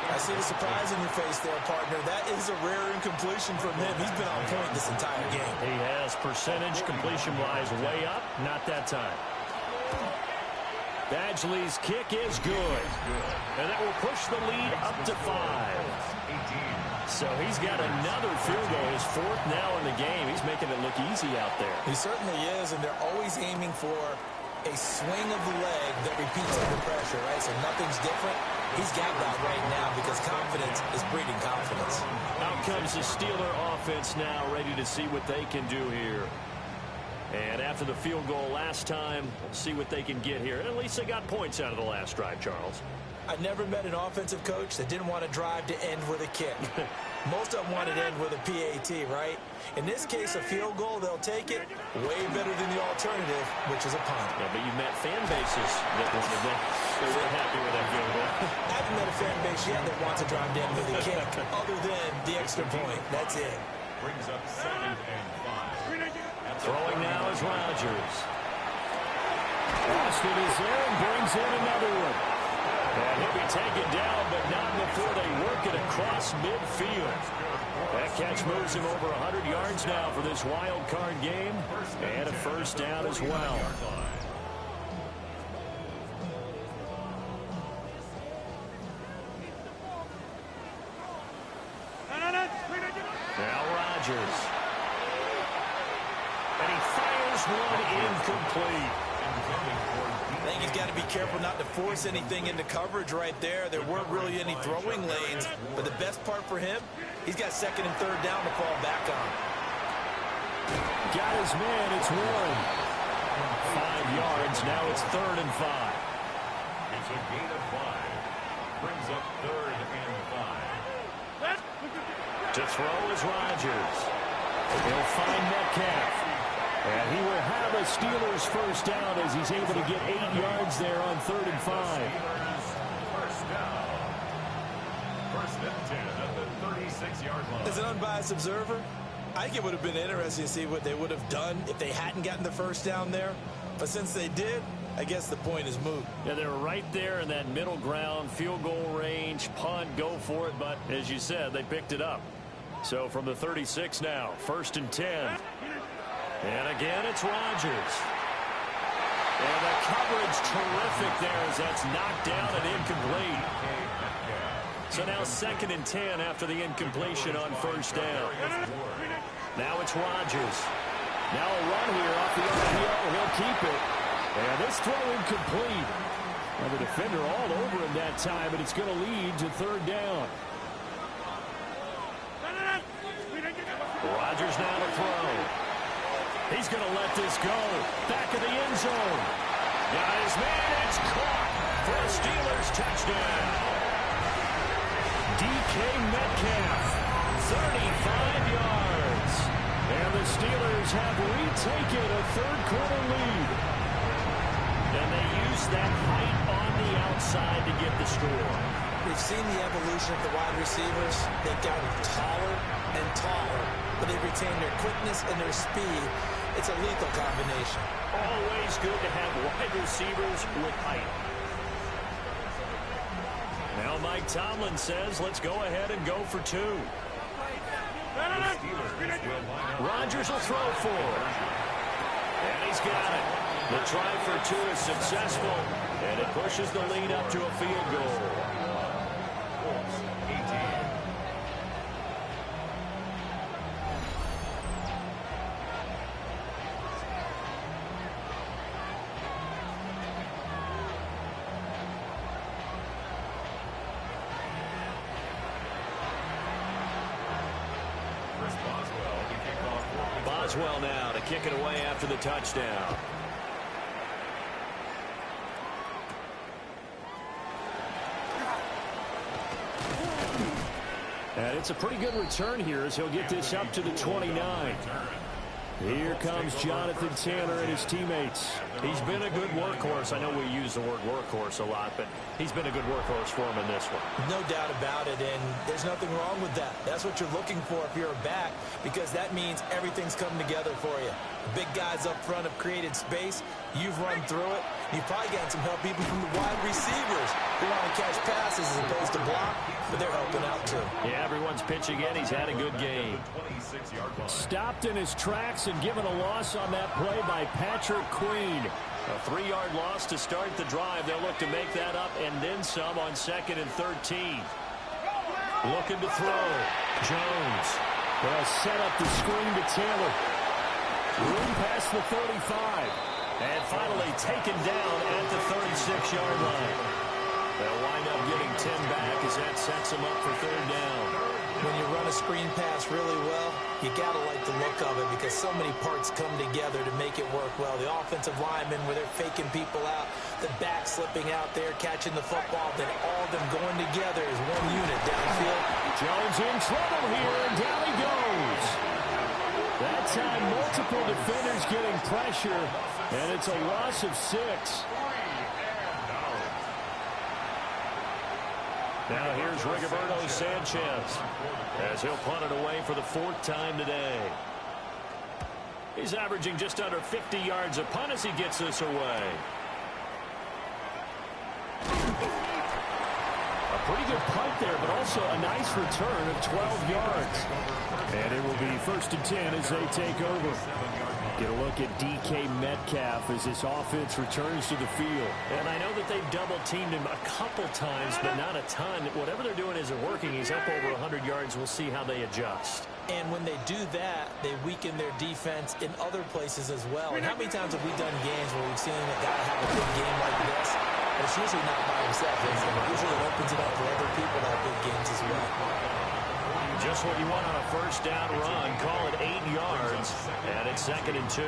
I see the surprise in your face there, partner. That is a rare incompletion from him. He's been on point this entire game. He has percentage completion-wise way up, not that time. Badgley's kick is good, and that will push the lead up to 5. So he's got another field goal, his 4th now in the game. He's making it look easy out there. He certainly is, and they're always aiming for a swing of the leg that repeats under pressure, right? So nothing's different. He's got that right now because confidence is breeding confidence. Out comes the Steeler offense now, ready to see what they can do here. And after the field goal last time, we'll see what they can get here. And at least they got points out of the last drive, Charles. I never met an offensive coach that didn't want to drive to end with a kick. Most of them wanted to end with a PAT, right? In this case, a field goal, they'll take it. Way better than the alternative, which is a punt. Yeah, but you met fan bases that weren't happy with that field goal. I haven't met a fan base yet that wants to drive down with a kick, other than the extra point. That's it. Brings up 2nd and 5. Throwing now is Rodgers. Austin is there and brings in another one. And he'll be taken down, but not before they work it across midfield. That catch moves him over 100 yards now for this wild card game. And a first down as well. Now Rodgers. And he fires one incomplete. I think he's got to be careful not to force anything into coverage right there. There weren't really any throwing lanes, but the best part for him, he's got 2nd and 3rd down to fall back on. Got his man, it's Warren. 5 yards, now it's 3rd and 5. It's a gain of 5. Brings up 3rd and 5. To throw is Rodgers. He'll find Metcalf. And he will have a Steelers first down as he's able to get 8 yards there on 3rd and 5. First down. First and 10 at the 36-yard line. As an unbiased observer, I think it would have been interesting to see what they would have done if they hadn't gotten the first down there. But since they did, I guess the point is moot. Yeah, they were right there in that middle ground, field goal range, punt, go for it. But as you said, they picked it up. So from the 36 now, 1st and 10. And again, it's Rodgers. And the coverage terrific there as that's knocked down and incomplete. So now 2nd and 10 after the incompletion on 1st down. Now it's Rodgers. Now a run here off the RPO. He'll keep it. And this throw incomplete. And the defender all over him that time, but it's going to lead to 3rd down. Rodgers now to throw. He's going to let this go. Back of the end zone. Got his man. It's caught for a Steelers touchdown. DK Metcalf, 35 yards. And the Steelers have retaken a 3rd quarter lead. And they use that height on the outside to get the score. We've seen the evolution of the wide receivers. They've gotten taller and taller, but they've retained their quickness and their speed. It's a lethal combination. Always good to have wide receivers with height. Now Mike Tomlin says, let's go ahead and go for 2. Rodgers will throw for it. And he's got it. The try for 2 is successful, and it pushes the lead up to a field goal. Boswell now to kick it away after the touchdown. And it's a pretty good return here as he'll get this up to the 29. Here comes Jonathan Taylor and his teammates. He's been a good workhorse. I know we use the word workhorse a lot, but he's been a good workhorse for him in this one. No doubt about it, and there's nothing wrong with that. That's what you're looking for if you're a back, because that means everything's come together for you. The big guys up front have created space. You've run through it. You've probably gotten some help even from the wide receivers who want to catch passes as opposed to block, but they're helping out too. Yeah, everyone's pitching in. He's had a good game. Stopped in his tracks and given a loss on that play by Patrick Queen. A 3-yard loss to start the drive. They'll look to make that up and then some on 2nd and 13. Looking to throw. Jones. They'll set up the screen to Taylor. Room past the 35. And finally taken down at the 36-yard line. They'll wind up getting 10 back as that sets them up for 3rd down. When you run a screen pass really well, you got to like the look of it because so many parts come together to make it work well. The offensive linemen, where they're faking people out, the back slipping out there, catching the football, then all of them going together as one unit downfield. Jones in trouble here, and down he goes. That time, multiple defenders getting pressure, and it's a loss of 6. Now here's Rigoberto Sanchez as he'll punt it away for the 4th time today. He's averaging just under 50 yards a punt as he gets this away. A pretty good punt there, but also a nice return of 12 yards. And it will be 1st and 10 as they take over. Get a look at DK Metcalf as this offense returns to the field. And I know that they've double-teamed him a couple times, but not a ton. Whatever they're doing isn't working. He's up over 100 yards. We'll see how they adjust. And when they do that, they weaken their defense in other places as well. And how many times have we done games where we've seen a guy have a big game like this? And it's usually not by himself. Usually it opens it up for other people to have big games as well. Just what you want on a 1st down run. Call it 8 yards. And it's 2nd and 2.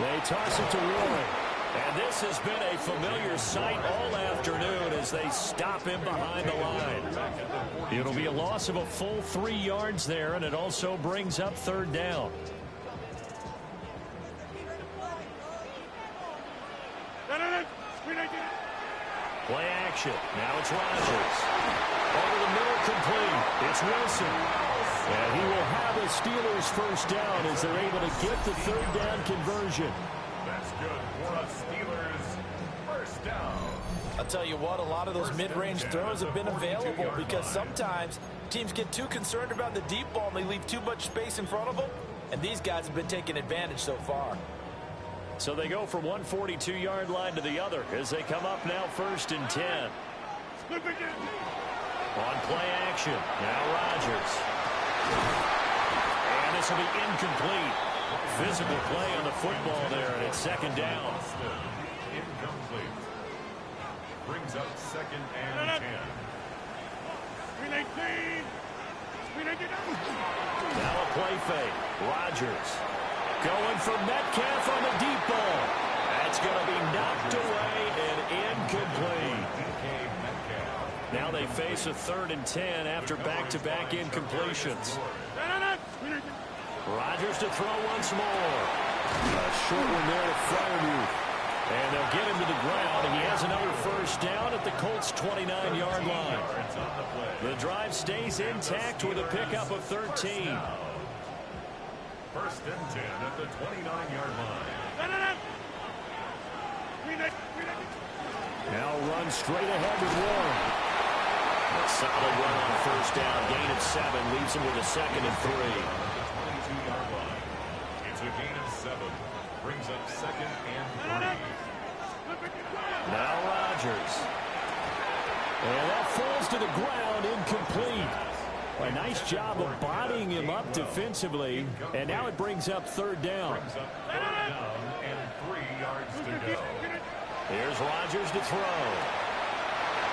They toss it to Warren. And this has been a familiar sight all afternoon as they stop him behind the line. It'll be a loss of a full 3 yards there, and it also brings up third down. Play action. Now it's Rodgers. Over the middle, complete. It's Wilson. And he will have the Steelers first down as they're able to get the third down conversion. That's good for a Steelers first down. I'll tell you what, a lot of those mid-range throws have been available because sometimes teams get too concerned about the deep ball and they leave too much space in front of them. And these guys have been taking advantage so far. So they go from one 42-yard line to the other as they come up now first and 10. On play action, now Rodgers. And this will be incomplete. Physical play on the football there, and it's second down. Incomplete. Brings up second and 10. Now a play fake. Rodgers going for Metcalf on the deep ball. That's going to be knocked away and incomplete. Now they face a 3rd and 10 after back-to-back incompletions. Rodgers to throw once more. A short one there to Freiermuth. And they'll get him to the ground, and he has another first down at the Colts' 29-yard line. The drive stays intact with a pickup of 13. First and 10 at the 29-yard line. Now run straight ahead with Warren. A solid run on first down. Gain of 7 leaves him with a 2nd and 3. 22-yard line. It's a gain of 7. Brings up 2nd and 3. Now Rodgers. And that falls to the ground, incomplete. A nice job of bodying him up defensively, and now it brings up third down. Brings up third down and 3 yards to go. Here's Rodgers to throw.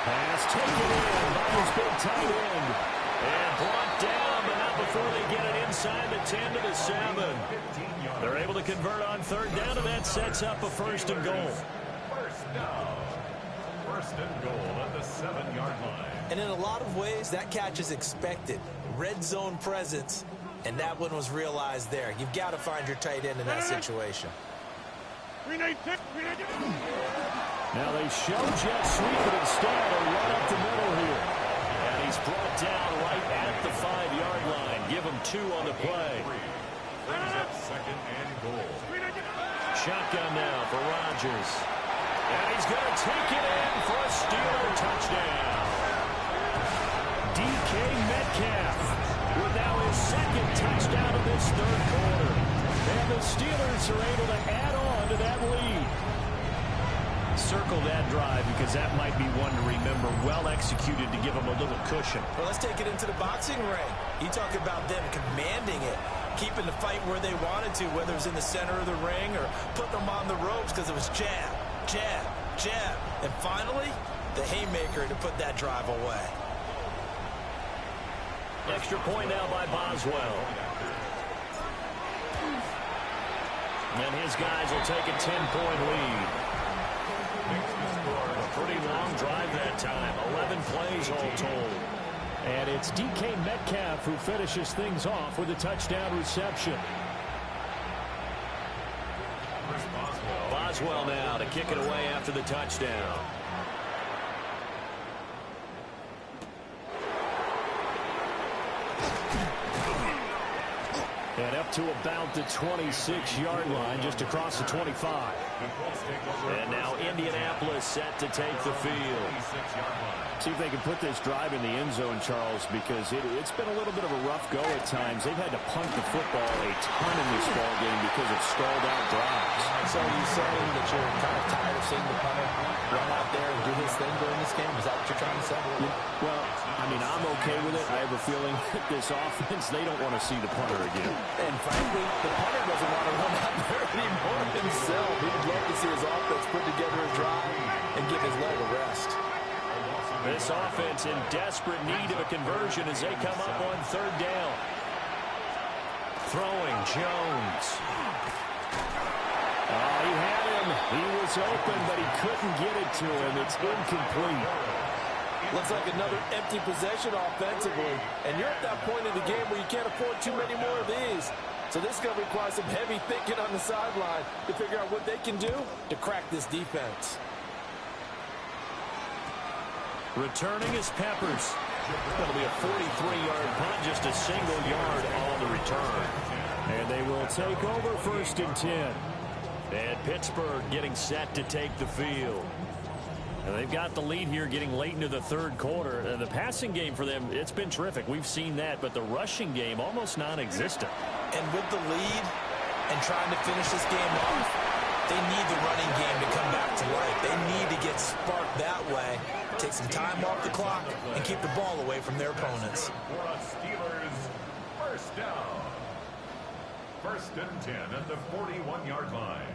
Pass taken in by his big tight end. And brought down, but not before they get it inside the 10 to the 7. They're able to convert on third down, and that sets up a first and goal. First down. First and goal at the 7-yard line. And in a lot of ways, that catch is expected. Red zone presence, and that one was realized there. You've got to find your tight end in that situation. Now they show jet sweep, but instead a run up the middle here. And he's brought down right at the 5-yard line. Give him 2 on the play. Brings up second and goal. Shotgun now for Rodgers. And he's going to take it in for a Steeler touchdown. DK Metcalf with now his 2nd touchdown of this 3rd quarter. And the Steelers are able to add on to that lead. Circle that drive because that might be one to remember. Well executed to give them a little cushion. Well, let's take it into the boxing ring. You talk about them commanding it, keeping the fight where they wanted to, whether it was in the center of the ring or putting them on the ropes because it was jab, jab, jab. And finally, the haymaker to put that drive away. Extra point now by Boswell. And his guys will take a 10-point lead. A pretty long drive that time. 11 plays all told. And it's DK Metcalf who finishes things off with a touchdown reception. Boswell now to kick it away after the touchdown. And up to about the 26-yard line, just across the 25. And now Indianapolis set to take the field. See if they can put this drive in the end zone, Charles, because it's been a little bit of a rough go at times. They've had to punt the football a ton in this ball game because of stalled out drives. So are you saying that you're kind of tired of seeing the punter run out there and do his thing during this game? Is that what you're trying to say? Well, I mean, I'm okay with it. I have a feeling that this offense, they don't want to see the punter again. And frankly, the punter doesn't want to run out there anymore himself. He would love to see his offense put together a drive and give his leg a rest. This offense in desperate need of a conversion as they come up on third down. Throwing Jones. Oh, he had him. He was open, but he couldn't get it to him. It's incomplete. Looks like another empty possession offensively. And you're at that point in the game where you can't afford too many more of these. So this is going to require some heavy thinking on the sideline to figure out what they can do to crack this defense. Returning is Peppers. That'll be a 43-yard punt, just a single yard on the return. And they will take over 1st and 10. And Pittsburgh getting set to take the field. And they've got the lead here getting late into the 3rd quarter. And the passing game for them, it's been terrific. We've seen that, but the rushing game almost non-existent. And with the lead and trying to finish this game off, they need the running game to come back to life. They need to get sparked that way, take some time off the clock, and keep the ball away from their opponents. For a Steelers first down. 1st and 10 at the 41-yard line.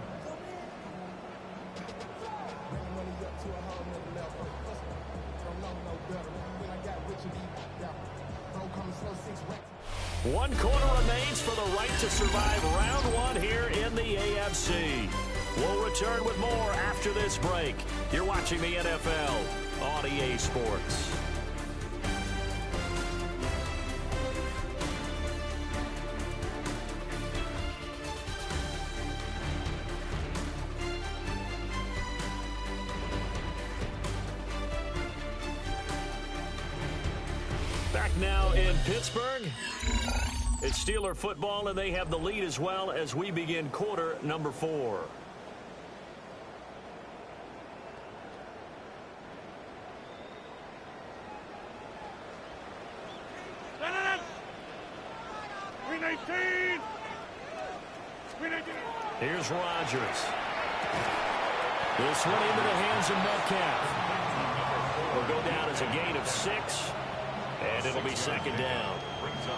One quarter remains for the right to survive round 1 here in the AFC. We'll return with more after this break. You're watching the NFL on EA Sports. Back now in Pittsburgh. It's Steeler football, and they have the lead as well as we begin quarter number 4. Here's Rodgers. This one into the hands of Metcalf. Will go down as a gain of 6, and it'll be 2nd down.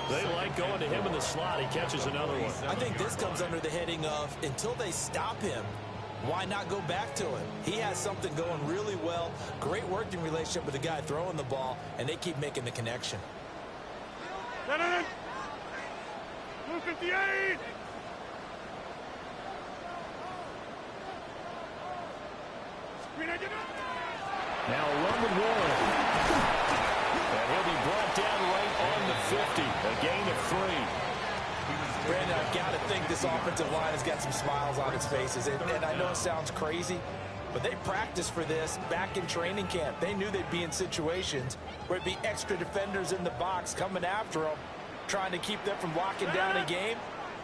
They like going to him in the slot. He catches another one. I think this comes under the heading of, until they stop him, why not go back to him? He has something going really well. Great working relationship with the guy throwing the ball, and they keep making the connection. 258! Now a run with Warren. And he'll be brought down right on the 50. A gain of 3. Brandon, I've got to think this offensive line has got some smiles on its faces. And I know it sounds crazy, but they practiced for this back in training camp. They knew they'd be in situations where it'd be extra defenders in the box coming after them, trying to keep them from locking down a game.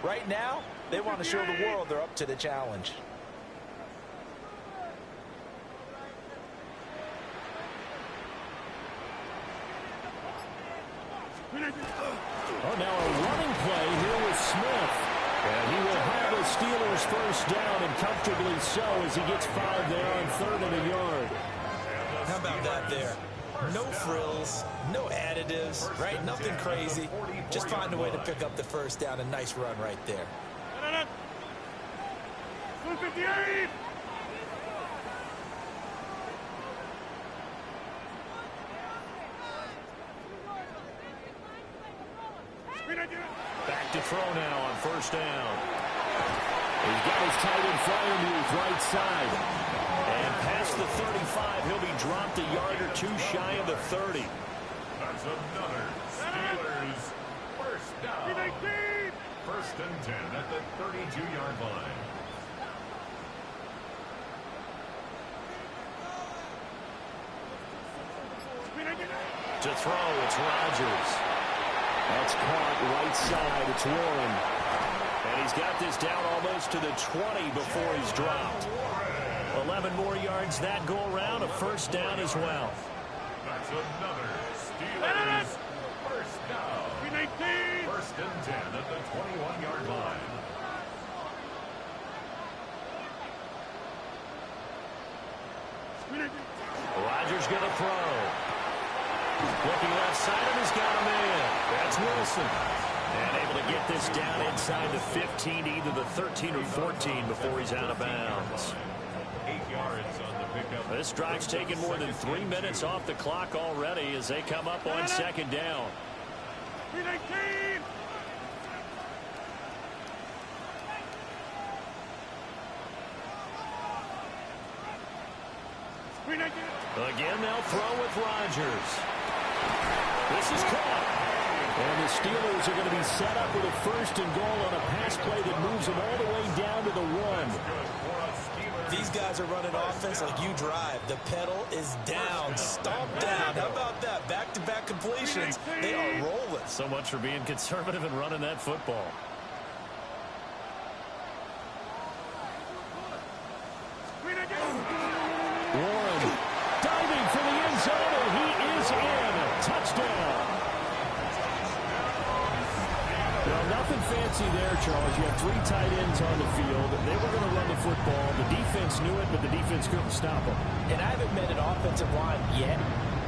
Right now, they want to show the world they're up to the challenge. Oh, now a running play here with Smith. And he will have a Steelers first down, and comfortably so, as he gets 5 there on 3rd and a yard. How about that there? No frills, no additives, right? Nothing crazy. Just find a way to pick up the first down. A nice run right there. 258! Back to throw now on 1st down. He's got his tight end flying to his right side. And past the 35, he'll be dropped a yard or 2 shy of the 30. That's another Steelers first down. 1st and 10 at the 32-yard line. To throw, it's Rodgers. That's caught right side. It's Warren. And he's got this down almost to the 20 before he's dropped. 11 more yards that go around. A first down as well. That's another Steelers first down. 1st and 10 at the 21-yard line. Rodgers going to throw. Looking left side, and he's got him in. That's Wilson. And able to get this down inside the 15, either the 13 or 14 before he's out of bounds. 8 yards on the pickup. This drive's taken more than 3 minutes off the clock already as they come up on 2nd down. 319! Again, they'll throw with Rodgers. This is caught. And the Steelers are going to be set up with a 1st and goal on a pass play that moves them all the way down to the 1. These guys are running offense like you drive. The pedal is down, stomp down. How about that? Back-to-back completions. They are rolling. So much for being conservative and running that football. Warren diving for the end zone, and he is in. Touchdown. Well, nothing fancy there, Charles. You have 3 tight ends on the field. They were going to run the football. The defense knew it, but the defense couldn't stop them. And I haven't met an offensive line yet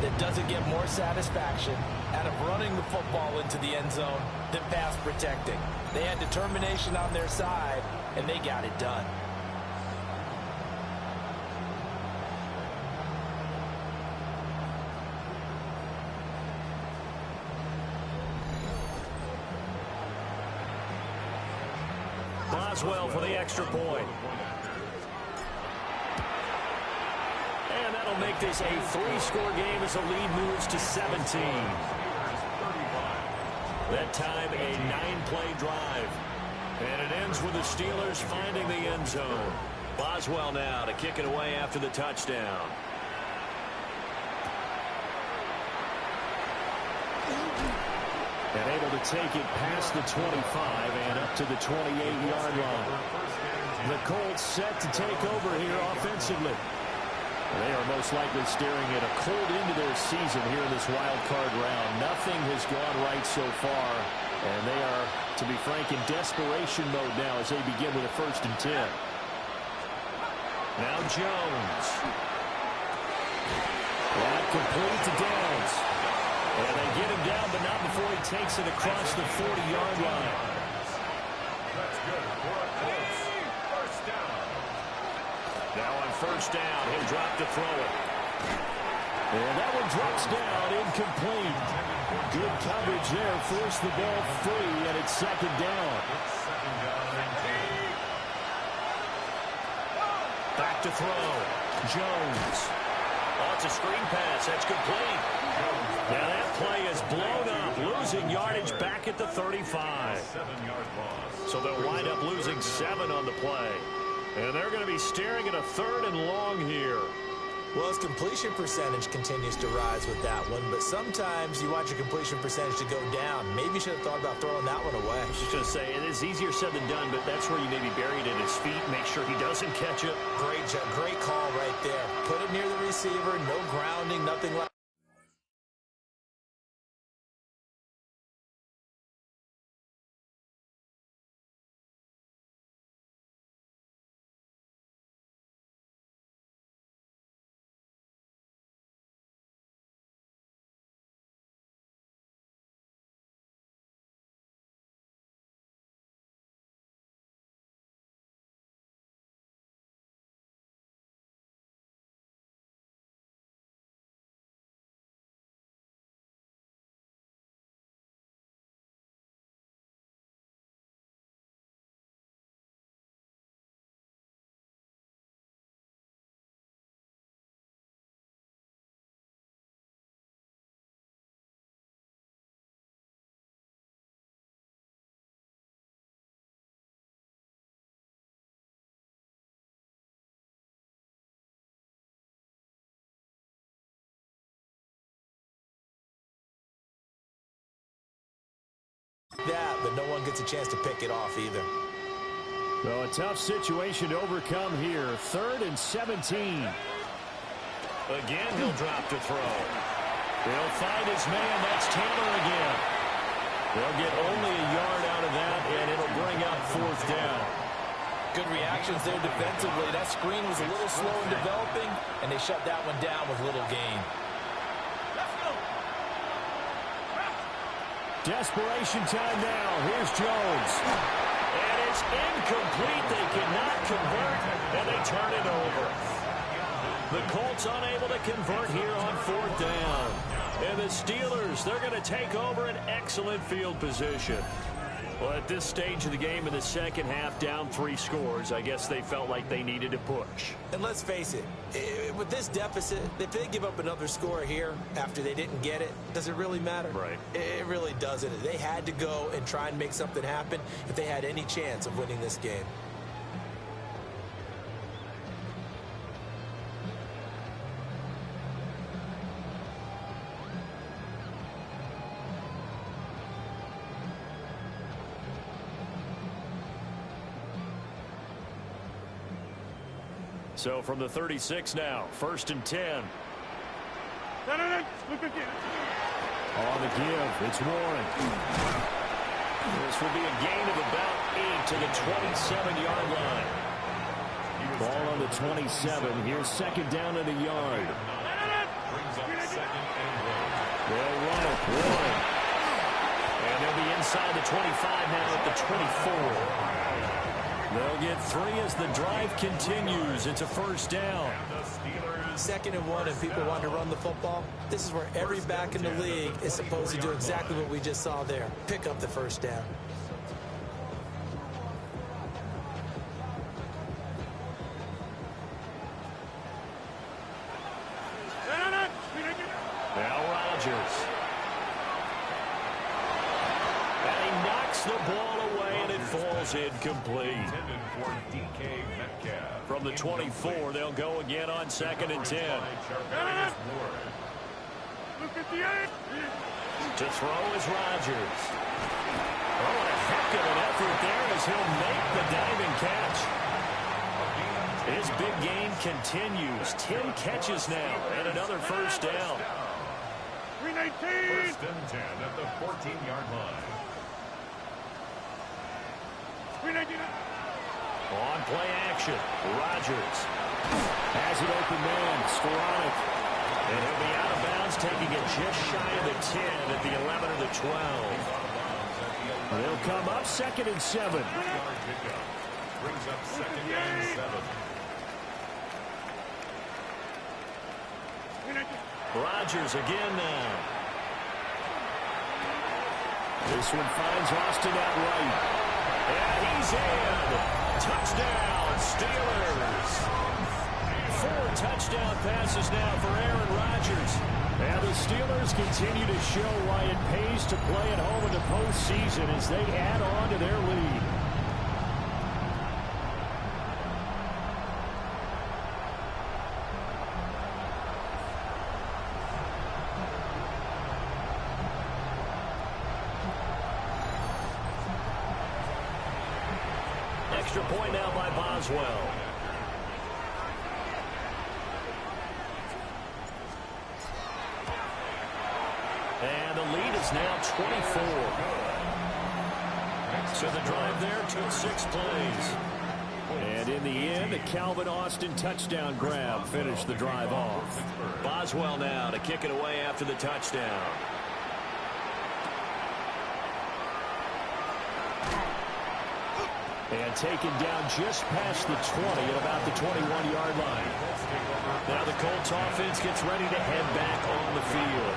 that doesn't get more satisfaction out of running the football into the end zone than pass protecting. They had determination on their side, and they got it done. Boswell for the extra point. And that'll make this a 3-score game as the lead moves to 17. That time, a 9-play drive. And it ends with the Steelers finding the end zone. Boswell now to kick it away after the touchdown. And able to take it past the 25 and up to the 28-yard line. The Colts set to take over here offensively. They are most likely staring at a cold end to their season here in this wild card round. Nothing has gone right so far, and they are, to be frank, in desperation mode now as they begin with a 1st and 10. Now Jones. That complete to Downs. And they get him down, but not before he takes it across the 40-yard line. That's good for a Colts. 1st down. Now on 1st down, he'll drop to throw it. And that one drops down, incomplete. Good coverage there, forced the ball free, and it's 2nd down. Back to throw. Jones. Oh, it's a screen pass. That's complete. Now that play is blown up, losing yardage back at the 35. 7-yard loss. So they'll wind up losing 7 on the play. And they're going to be staring at a 3rd and long here. Well, his completion percentage continues to rise with that one, but sometimes you want your completion percentage to go down. Maybe you should have thought about throwing that one away. I was just going to say, it is easier said than done, but that's where you maybe bury it at his feet, make sure he doesn't catch it. Great call right there. Put it near the receiver, no grounding, nothing like. That, but no one gets a chance to pick it off either. So a tough situation to overcome here. 3rd and 17. Again, he'll drop to throw. He'll find his man. That's Taylor again. They'll get only a yard out of that, and it'll bring up 4th down. Good reactions there defensively. That screen was a little slow in developing, and they shut that one down with little gain. Desperation time now. Here's Jones. And it's incomplete. They cannot convert, and they turn it over. The Colts unable to convert here on 4th down. And the Steelers, they're going to take over an excellent field position. Well, at this stage of the game in the second half, down 3 scores, I guess they felt like they needed to push. And let's face it, with this deficit, if they give up another score here after they didn't get it, does it really matter? Right. It really doesn't. They had to go and try and make something happen if they had any chance of winning this game. So from the 36 now, 1st and 10. On the give, it's Warren. This will be a gain of about 8 to the 27-yard line. Ball on the 27. Here's 2nd down in the yard. They'll run it. Warren. And they'll be inside the 25 now at the 24. They'll get 3 as the drive continues. It's a 1st down. 2nd and 1, and people want to run the football. This is where every back in the league is supposed to do exactly what we just saw there. Pick up the 1st down. Now Rodgers. And he knocks the ball away, and it falls incomplete. From the 24, they'll go again on 2nd and 10. To throw is Rodgers. Oh, what a heck of an effort there as he'll make the diving catch. His big game continues. 10 catches now and another 1st down. 1st and 10 at the 14-yard line. On play action, Rodgers has an open man, Skoranek. And he'll be out of bounds, taking it just shy of the 10 at the 11 or the 12. They'll come up 2nd and 7. Brings up 2nd and 7. Rodgers again now. This one finds Austin at right. And he's in. Touchdown, Steelers. 4 touchdown passes now for Aaron Rodgers. And the Steelers continue to show why it pays to play at home in the postseason as they add on to their lead. Extra point now by Boswell. And the lead is now 24. So the drive there took 6 plays. And in the end, a Calvin Austin touchdown grab finished the drive off. Boswell now to kick it away after the touchdown. And taken down just past the 20 at about the 21-yard line. Now the Colts offense gets ready to head back on the field.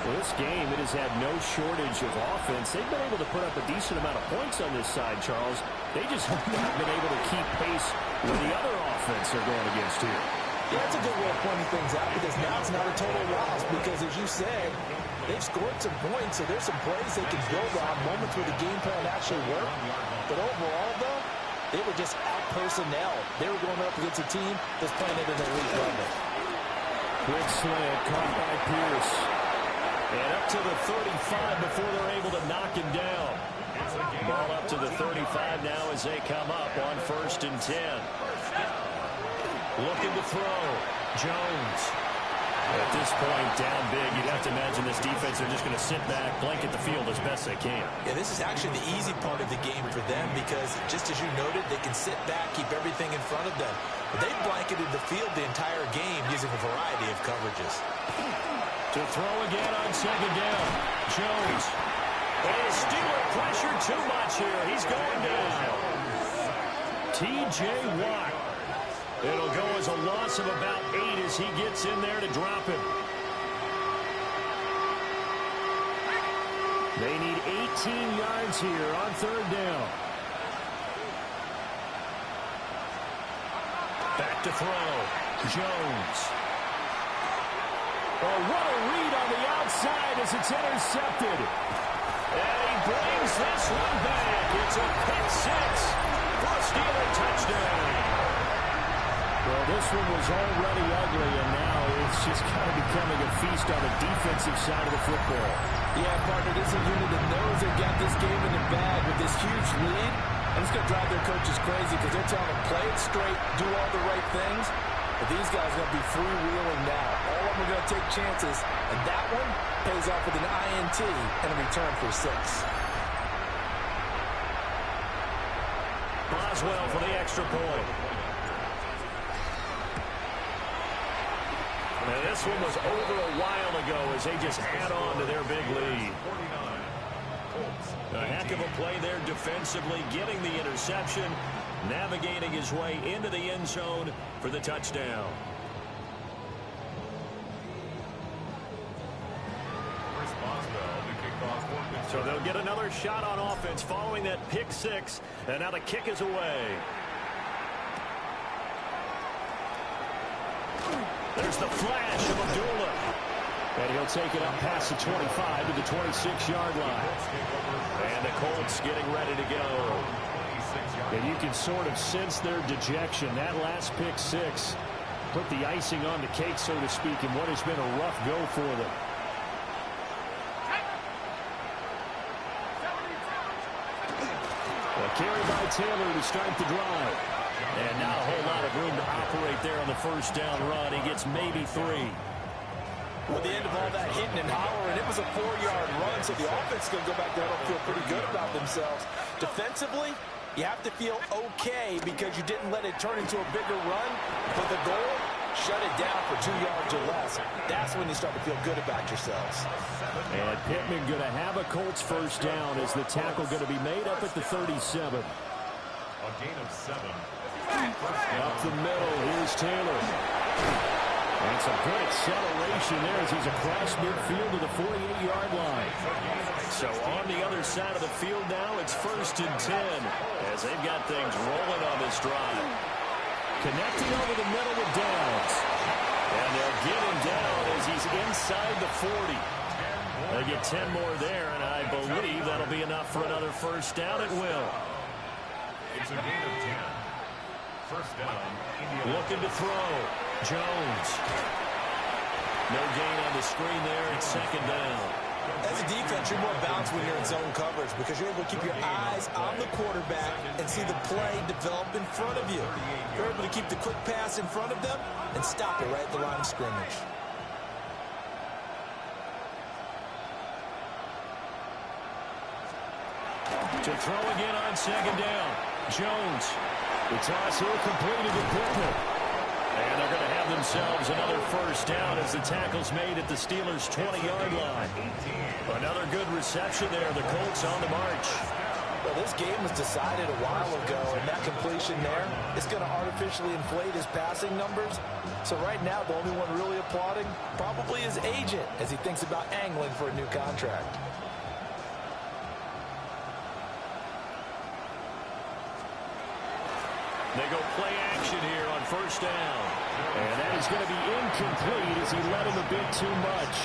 Well, this game, it has had no shortage of offense. They've been able to put up a decent amount of points on this side, Charles. They just have not been able to keep pace with the other offense they're going against here. Yeah, that's a good way of pointing things out because now it's not a total loss because, as you said, they've scored some points, so there's some plays they can build on, moments where the game plan actually worked. But overall, though, they were just out-personnel. They were going up against a team that's playing at an elite level. Quick slant caught by Pierce. And up to the 35 before they're able to knock him down. Ball up to the 35 now as they come up on 1st and 10. Looking to throw. Jones. At this point, down big, you'd have to imagine this defense, they're just going to sit back, blanket the field as best they can. Yeah, this is actually the easy part of the game for them because, just as you noted, they can sit back, keep everything in front of them. But they've blanketed the field the entire game using a variety of coverages. To throw again on 2nd down. Jones. And Steeler pressure too much here. He's going down. T.J. Watt. It'll go as a loss of about 8 as he gets in there to drop him. They need 18 yards here on third down. Back to throw. Jones. Oh, what a read on the outside as it's intercepted. And he brings this one back. It's a pick six for a Steeler touchdown. Well, this one was already ugly, and now it's just kind of becoming a feast on the defensive side of the football. Yeah, partner, this is a unit that knows they've got this game in the bag with this huge lead. And it's going to drive their coaches crazy because they're telling them play it straight, do all the right things. But these guys are going to be freewheeling now. All of them are going to take chances, and that one pays off with an INT and a return for 6. Boswell for the extra point. Now, this one was over a while ago as they just add on to their big lead. A heck of a play there defensively, getting the interception, navigating his way into the end zone for the touchdown. So they'll get another shot on offense following that pick six, and now the kick is away. There's the flash of Abdullah. And he'll take it up past the 25 to the 26-yard line. And the Colts getting ready to go. And you can sort of sense their dejection. That last pick six put the icing on the cake, so to speak, in what has been a rough go for them. A carry by Taylor to start the drive. And not a whole lot of room to operate there on the first down run. He gets maybe 3. Well, the end of all that hitting and hollering, it was a 4-yard run, so the offense is going to go back there and feel pretty good about themselves. Defensively, you have to feel okay because you didn't let it turn into a bigger run, but the goal, shut it down for 2 yards or less. That's when you start to feel good about yourselves. And Pittman going to have a Colts first down as the tackle going to be made up at the 37. A gain of 7. Up the middle, here's Taylor. And some good acceleration there as he's across midfield to the 48-yard line. So on the other side of the field now, it's 1st and 10 as they've got things rolling on this drive. Connecting over the middle with Downs. And they'll get him down as he's inside the 40. They get 10 more there, and I believe that'll be enough for another first down. It will. It's a gain of 10. First down. Looking to throw. Jones. No gain on the screen there. It's 2nd down. As a defense, you're more balanced when you're in zone coverage because you're able to keep your eyes on the quarterback and see the play develop in front of you. You're able to keep the quick pass in front of them and stop it right at the line of scrimmage. To throw again on 2nd down. Jones. The toss here completed to Pittman. And they're going to have themselves another first down as the tackle's made at the Steelers' 20-yard line. Another good reception there. The Colts on the march. Well, this game was decided a while ago, and that completion there is going to artificially inflate his passing numbers. So right now, the only one really applauding probably his agent as he thinks about angling for a new contract. They go play action here on first down. And that is going to be incomplete as he led him a bit too much.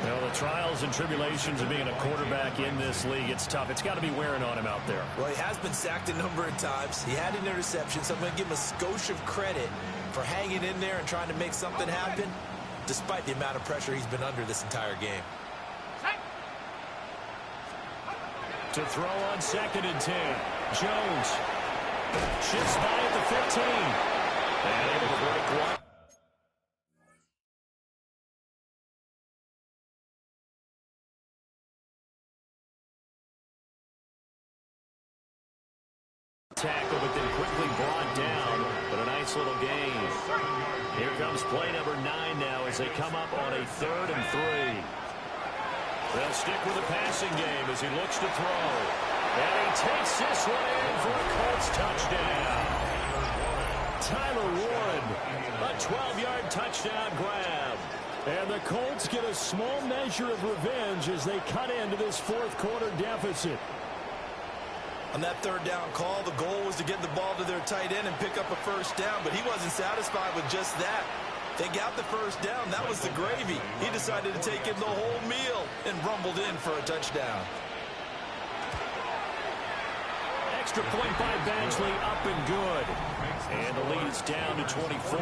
You know, the trials and tribulations of being a quarterback in this league, it's tough. It's got to be wearing on him out there. Well, he has been sacked a number of times. He had an interception, so I'm going to give him a skosh of credit for hanging in there and trying to make something happen, despite the amount of pressure he's been under this entire game. To throw on 2nd and 10. Jones. Shifts by at the 15. And able to break one. Tackle, but then quickly brought down. But a nice little gain. Here comes play number 9 now as they come up on a 3rd and 3. They'll stick with the passing game as he looks to throw. And he takes this one in for a Colts touchdown. Tyler Warren, a 12-yard touchdown grab. And the Colts get a small measure of revenge as they cut into this fourth quarter deficit. On that third down call, the goal was to get the ball to their tight end and pick up a first down, but he wasn't satisfied with just that. They got the first down. That was the gravy. He decided to take in the whole meal and rumbled in for a touchdown. Extra point by Badgley, up and good. And the lead is down to 24.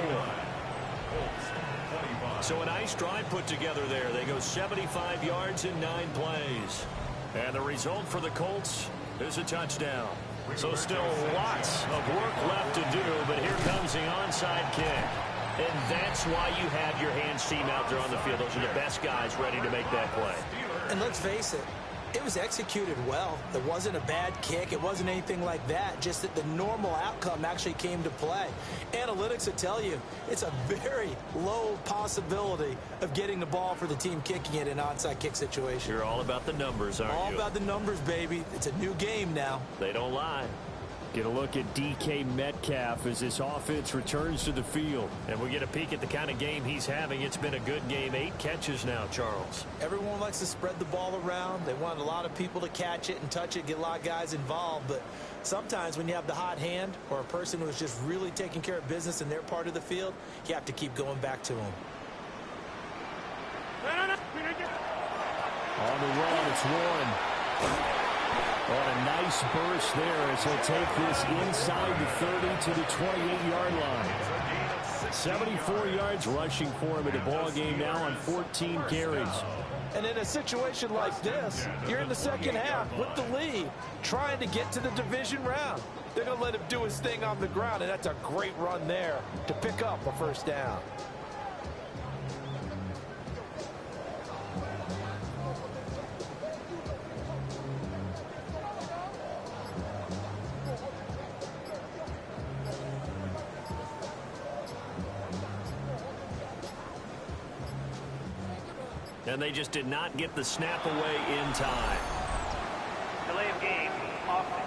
So a nice drive put together there. They go 75 yards in 9 plays. And the result for the Colts is a touchdown. So still lots of work left to do, but here comes the onside kick. And that's why you have your hands team out there on the field. Those are the best guys ready to make that play. And let's face it, it was executed well. It wasn't a bad kick. It wasn't anything like that. Just that the normal outcome actually came to play. Analytics will tell you it's a very low possibility of getting the ball for the team kicking it in an onside kick situation. You're all about the numbers, aren't you? All about the numbers, baby. It's a new game now. They don't lie. Get a look at DK Metcalf as this offense returns to the field. And we get a peek at the kind of game he's having. It's been a good game. 8 catches now, Charles. Everyone likes to spread the ball around. They want a lot of people to catch it and touch it, get a lot of guys involved. But sometimes when you have the hot hand or a person who's just really taking care of business in their part of the field, you have to keep going back to them. On the run, it's Warren. On a nice burst there as he'll take this inside the 30 to the 28-yard line. 74 yards rushing for him in the ball game now on 14 carries. And in a situation like this, you're in the second half with the lead, trying to get to the division round. They're going to let him do his thing on the ground, and that's a great run there to pick up a first down. And they just did not get the snap away in time. Delay of game, offense.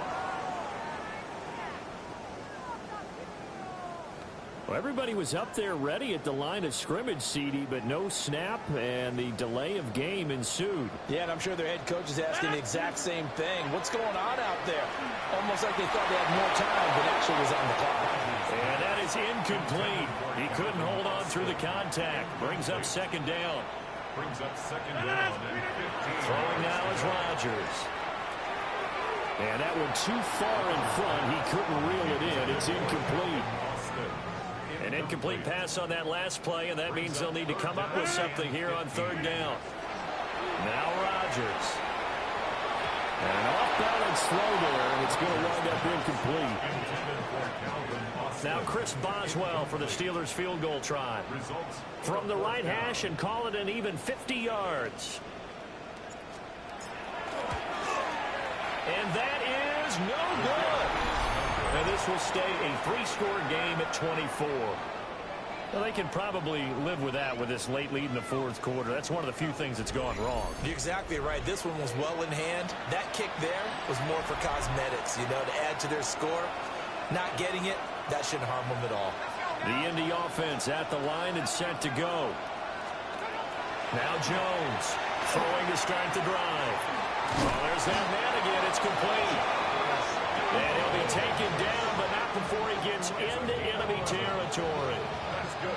Well, everybody was up there ready at the line of scrimmage, CD, but no snap, and the delay of game ensued. Yeah, and I'm sure their head coach is asking the exact same thing. What's going on out there? Almost like they thought they had more time, but actually was on the clock. And that is incomplete. He couldn't hold on through the contact. Brings up second down. Brings up second down and 15. Throwing now is Rodgers. And that one too far in front. He couldn't reel it in. It's incomplete. An incomplete pass on that last play, and that means they'll need to come up with something here on third down. Now Rodgers. And an off-balance throw there, and it's going to wind up incomplete. Now Chris Boswell for the Steelers field goal try. From the right hash and call it an even 50 yards. And that is no good. And this will stay a 3-score game at 24. Well, they can probably live with that with this late lead in the fourth quarter. That's one of the few things that's gone wrong. You're exactly right. This one was well in hand. That kick there was more for cosmetics, you know, to add to their score. Not getting it, that shouldn't harm them at all. The Indy offense at the line and set to go. Now Jones throwing to start the drive. Well, there's that man again. It's complete. And he'll be taken down, but not before he gets into enemy territory.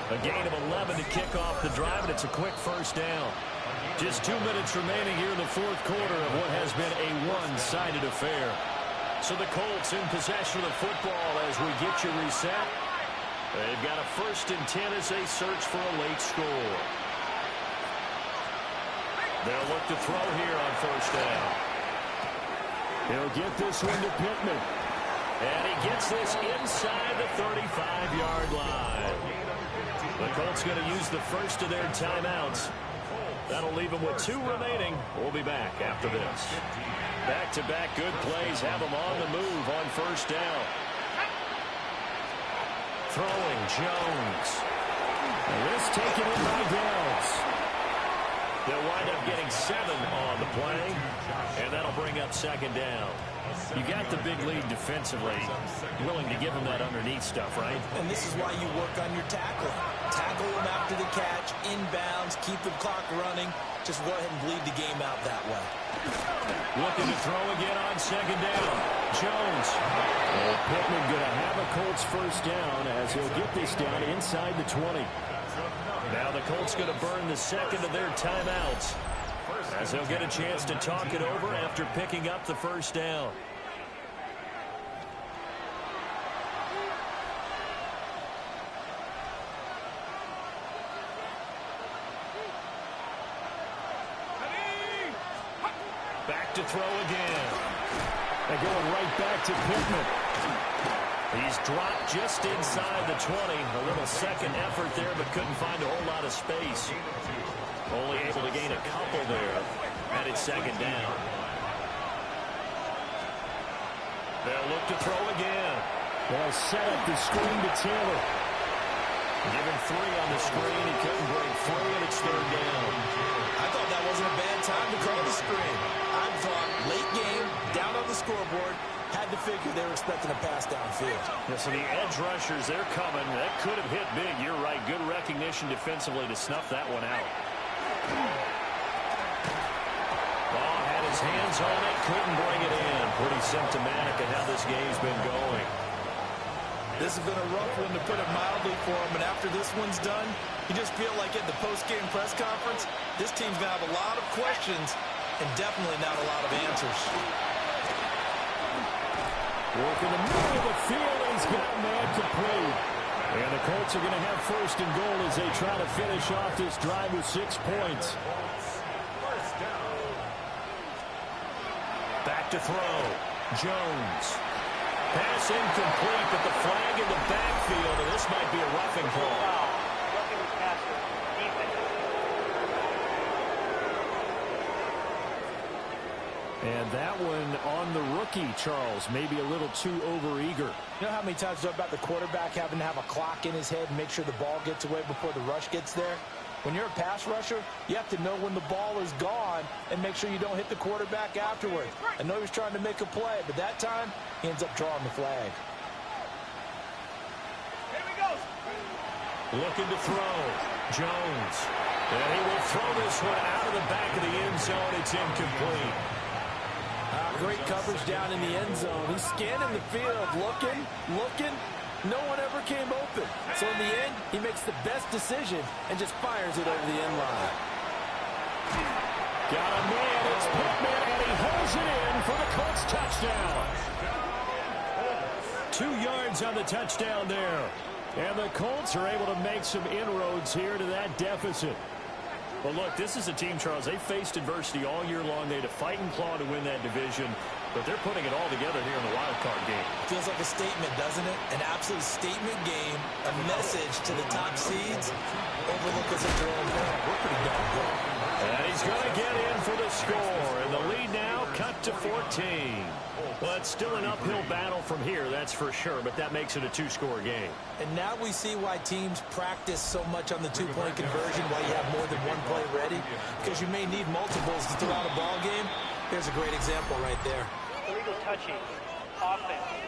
A gain of 11 to kick off the drive, and it's a quick first down. Just 2 minutes remaining here in the fourth quarter of what has been a one-sided affair. So the Colts in possession of the football as we get you reset. They've got a 1st and 10 as they search for a late score. They'll look to throw here on first down. He'll get this one to Pittman. And he gets this inside the 35-yard line. The Colts going to use the first of their timeouts. That'll leave them with 2 remaining. We'll be back after this. Back-to-back good plays have them on the move on first down. Throwing Jones. And this taken in by Downs. They'll wind up getting 7 on the play, and that'll bring up second down. You got the big lead defensively, willing to give them that underneath stuff, right? And this is why you work on your tackling. Tackle them after the catch, inbounds, keep the clock running. Just go ahead and bleed the game out that way. Looking to throw again on second down. Jones. Pittman going to have a Colts first down as he'll get this down inside the 20. Now the Colts going to burn the second of their timeouts as they'll get a chance to talk it over after picking up the first down. Back to throw again. They're going right back to Pittman. He's dropped just inside the 20. A little second effort there, but couldn't find a whole lot of space. Only able to gain a couple there. And it's second down. They'll look to throw again. They'll set up the screen to Taylor. Given 3 on the screen. He couldn't break through, and it's third down. I thought that wasn't a bad time to call the screen. I thought late game, down on the scoreboard, had to figure they were expecting a pass downfield. Yeah, so the edge rushers, they're coming. That could have hit big. You're right. Good recognition defensively to snuff that one out. Ball had his hands on it, couldn't bring it in. Pretty symptomatic of how this game's been going. This has been a rough one, to put it mildly, for him. And after this one's done, you just feel like at the post-game press conference, this team's going to have a lot of questions and definitely not a lot of answers. Work in the middle of the field, and he's got man complete. And the Colts are going to have first and goal as they try to finish off this drive with 6 points. Back to throw. Jones. Pass incomplete, but the flag in the backfield, and this might be a roughing call. Roughing the passer. Defense. And that one on the rookie, Charles, maybe a little too overeager. You know how many times we talk about the quarterback having to have a clock in his head and make sure the ball gets away before the rush gets there? When you're a pass rusher, you have to know when the ball is gone and make sure you don't hit the quarterback afterwards. I know he was trying to make a play, but that time he ends up drawing the flag. Here we go. Looking to throw. Jones. And he will throw this one out of the back of the end zone. It's incomplete. Great coverage down in the end zone. He's scanning the field, looking. No one ever came open. So in the end, he makes the best decision and just fires it over the end line. Got a man. It's Pittman, and he holds it in for the Colts touchdown. 2 yards on the touchdown there. And the Colts are able to make some inroads here to that deficit. Well, look, this is a team, Charles. They faced adversity all year long. They had to fight and claw to win that division, but they're putting it all together here in the wild card game. Feels like a statement, doesn't it? An absolute statement game, a message to the top seeds. Overlook us at their own game. We're pretty darn good. And he's going to get in for the score, and the lead now cut to 14. Well, it's still an uphill battle from here, that's for sure, but that makes it a 2-score game. And now we see why teams practice so much on the 2-point conversion, why you have more than one play ready, because you may need multiples to throw out a ball game. Here's a great example right there. Illegal touching. Offense.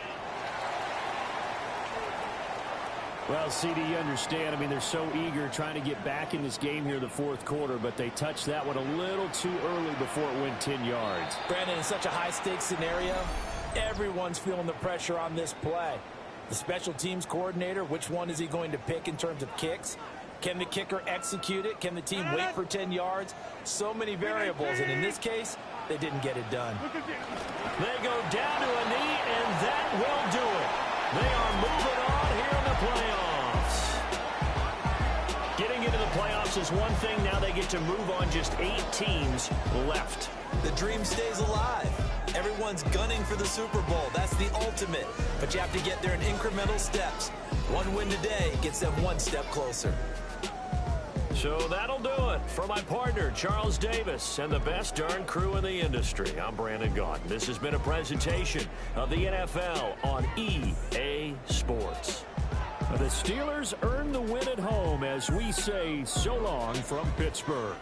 Well, CD, you understand. I mean, they're so eager trying to get back in this game here in the fourth quarter, but they touched that one a little too early before it went 10 yards. Brandon, in such a high-stakes scenario, everyone's feeling the pressure on this play. The special teams coordinator, which one is he going to pick in terms of kicks? Can the kicker execute it? Can the team wait for 10 yards? So many variables, and in this case, they didn't get it done. They go down to a knee, and that will do it. They are moving on here in the playoffs. Getting into the playoffs is one thing. Now they get to move on. Just 8 teams left. The dream stays alive. Everyone's gunning for the Super Bowl. That's the ultimate. But you have to get there in incremental steps. One win today gets them one step closer. So that'll do it. For my partner, Charles Davis, and the best darn crew in the industry, I'm Brandon Gaudin. This has been a presentation of the NFL on EA Sports. The Steelers earn the win at home as we say so long from Pittsburgh.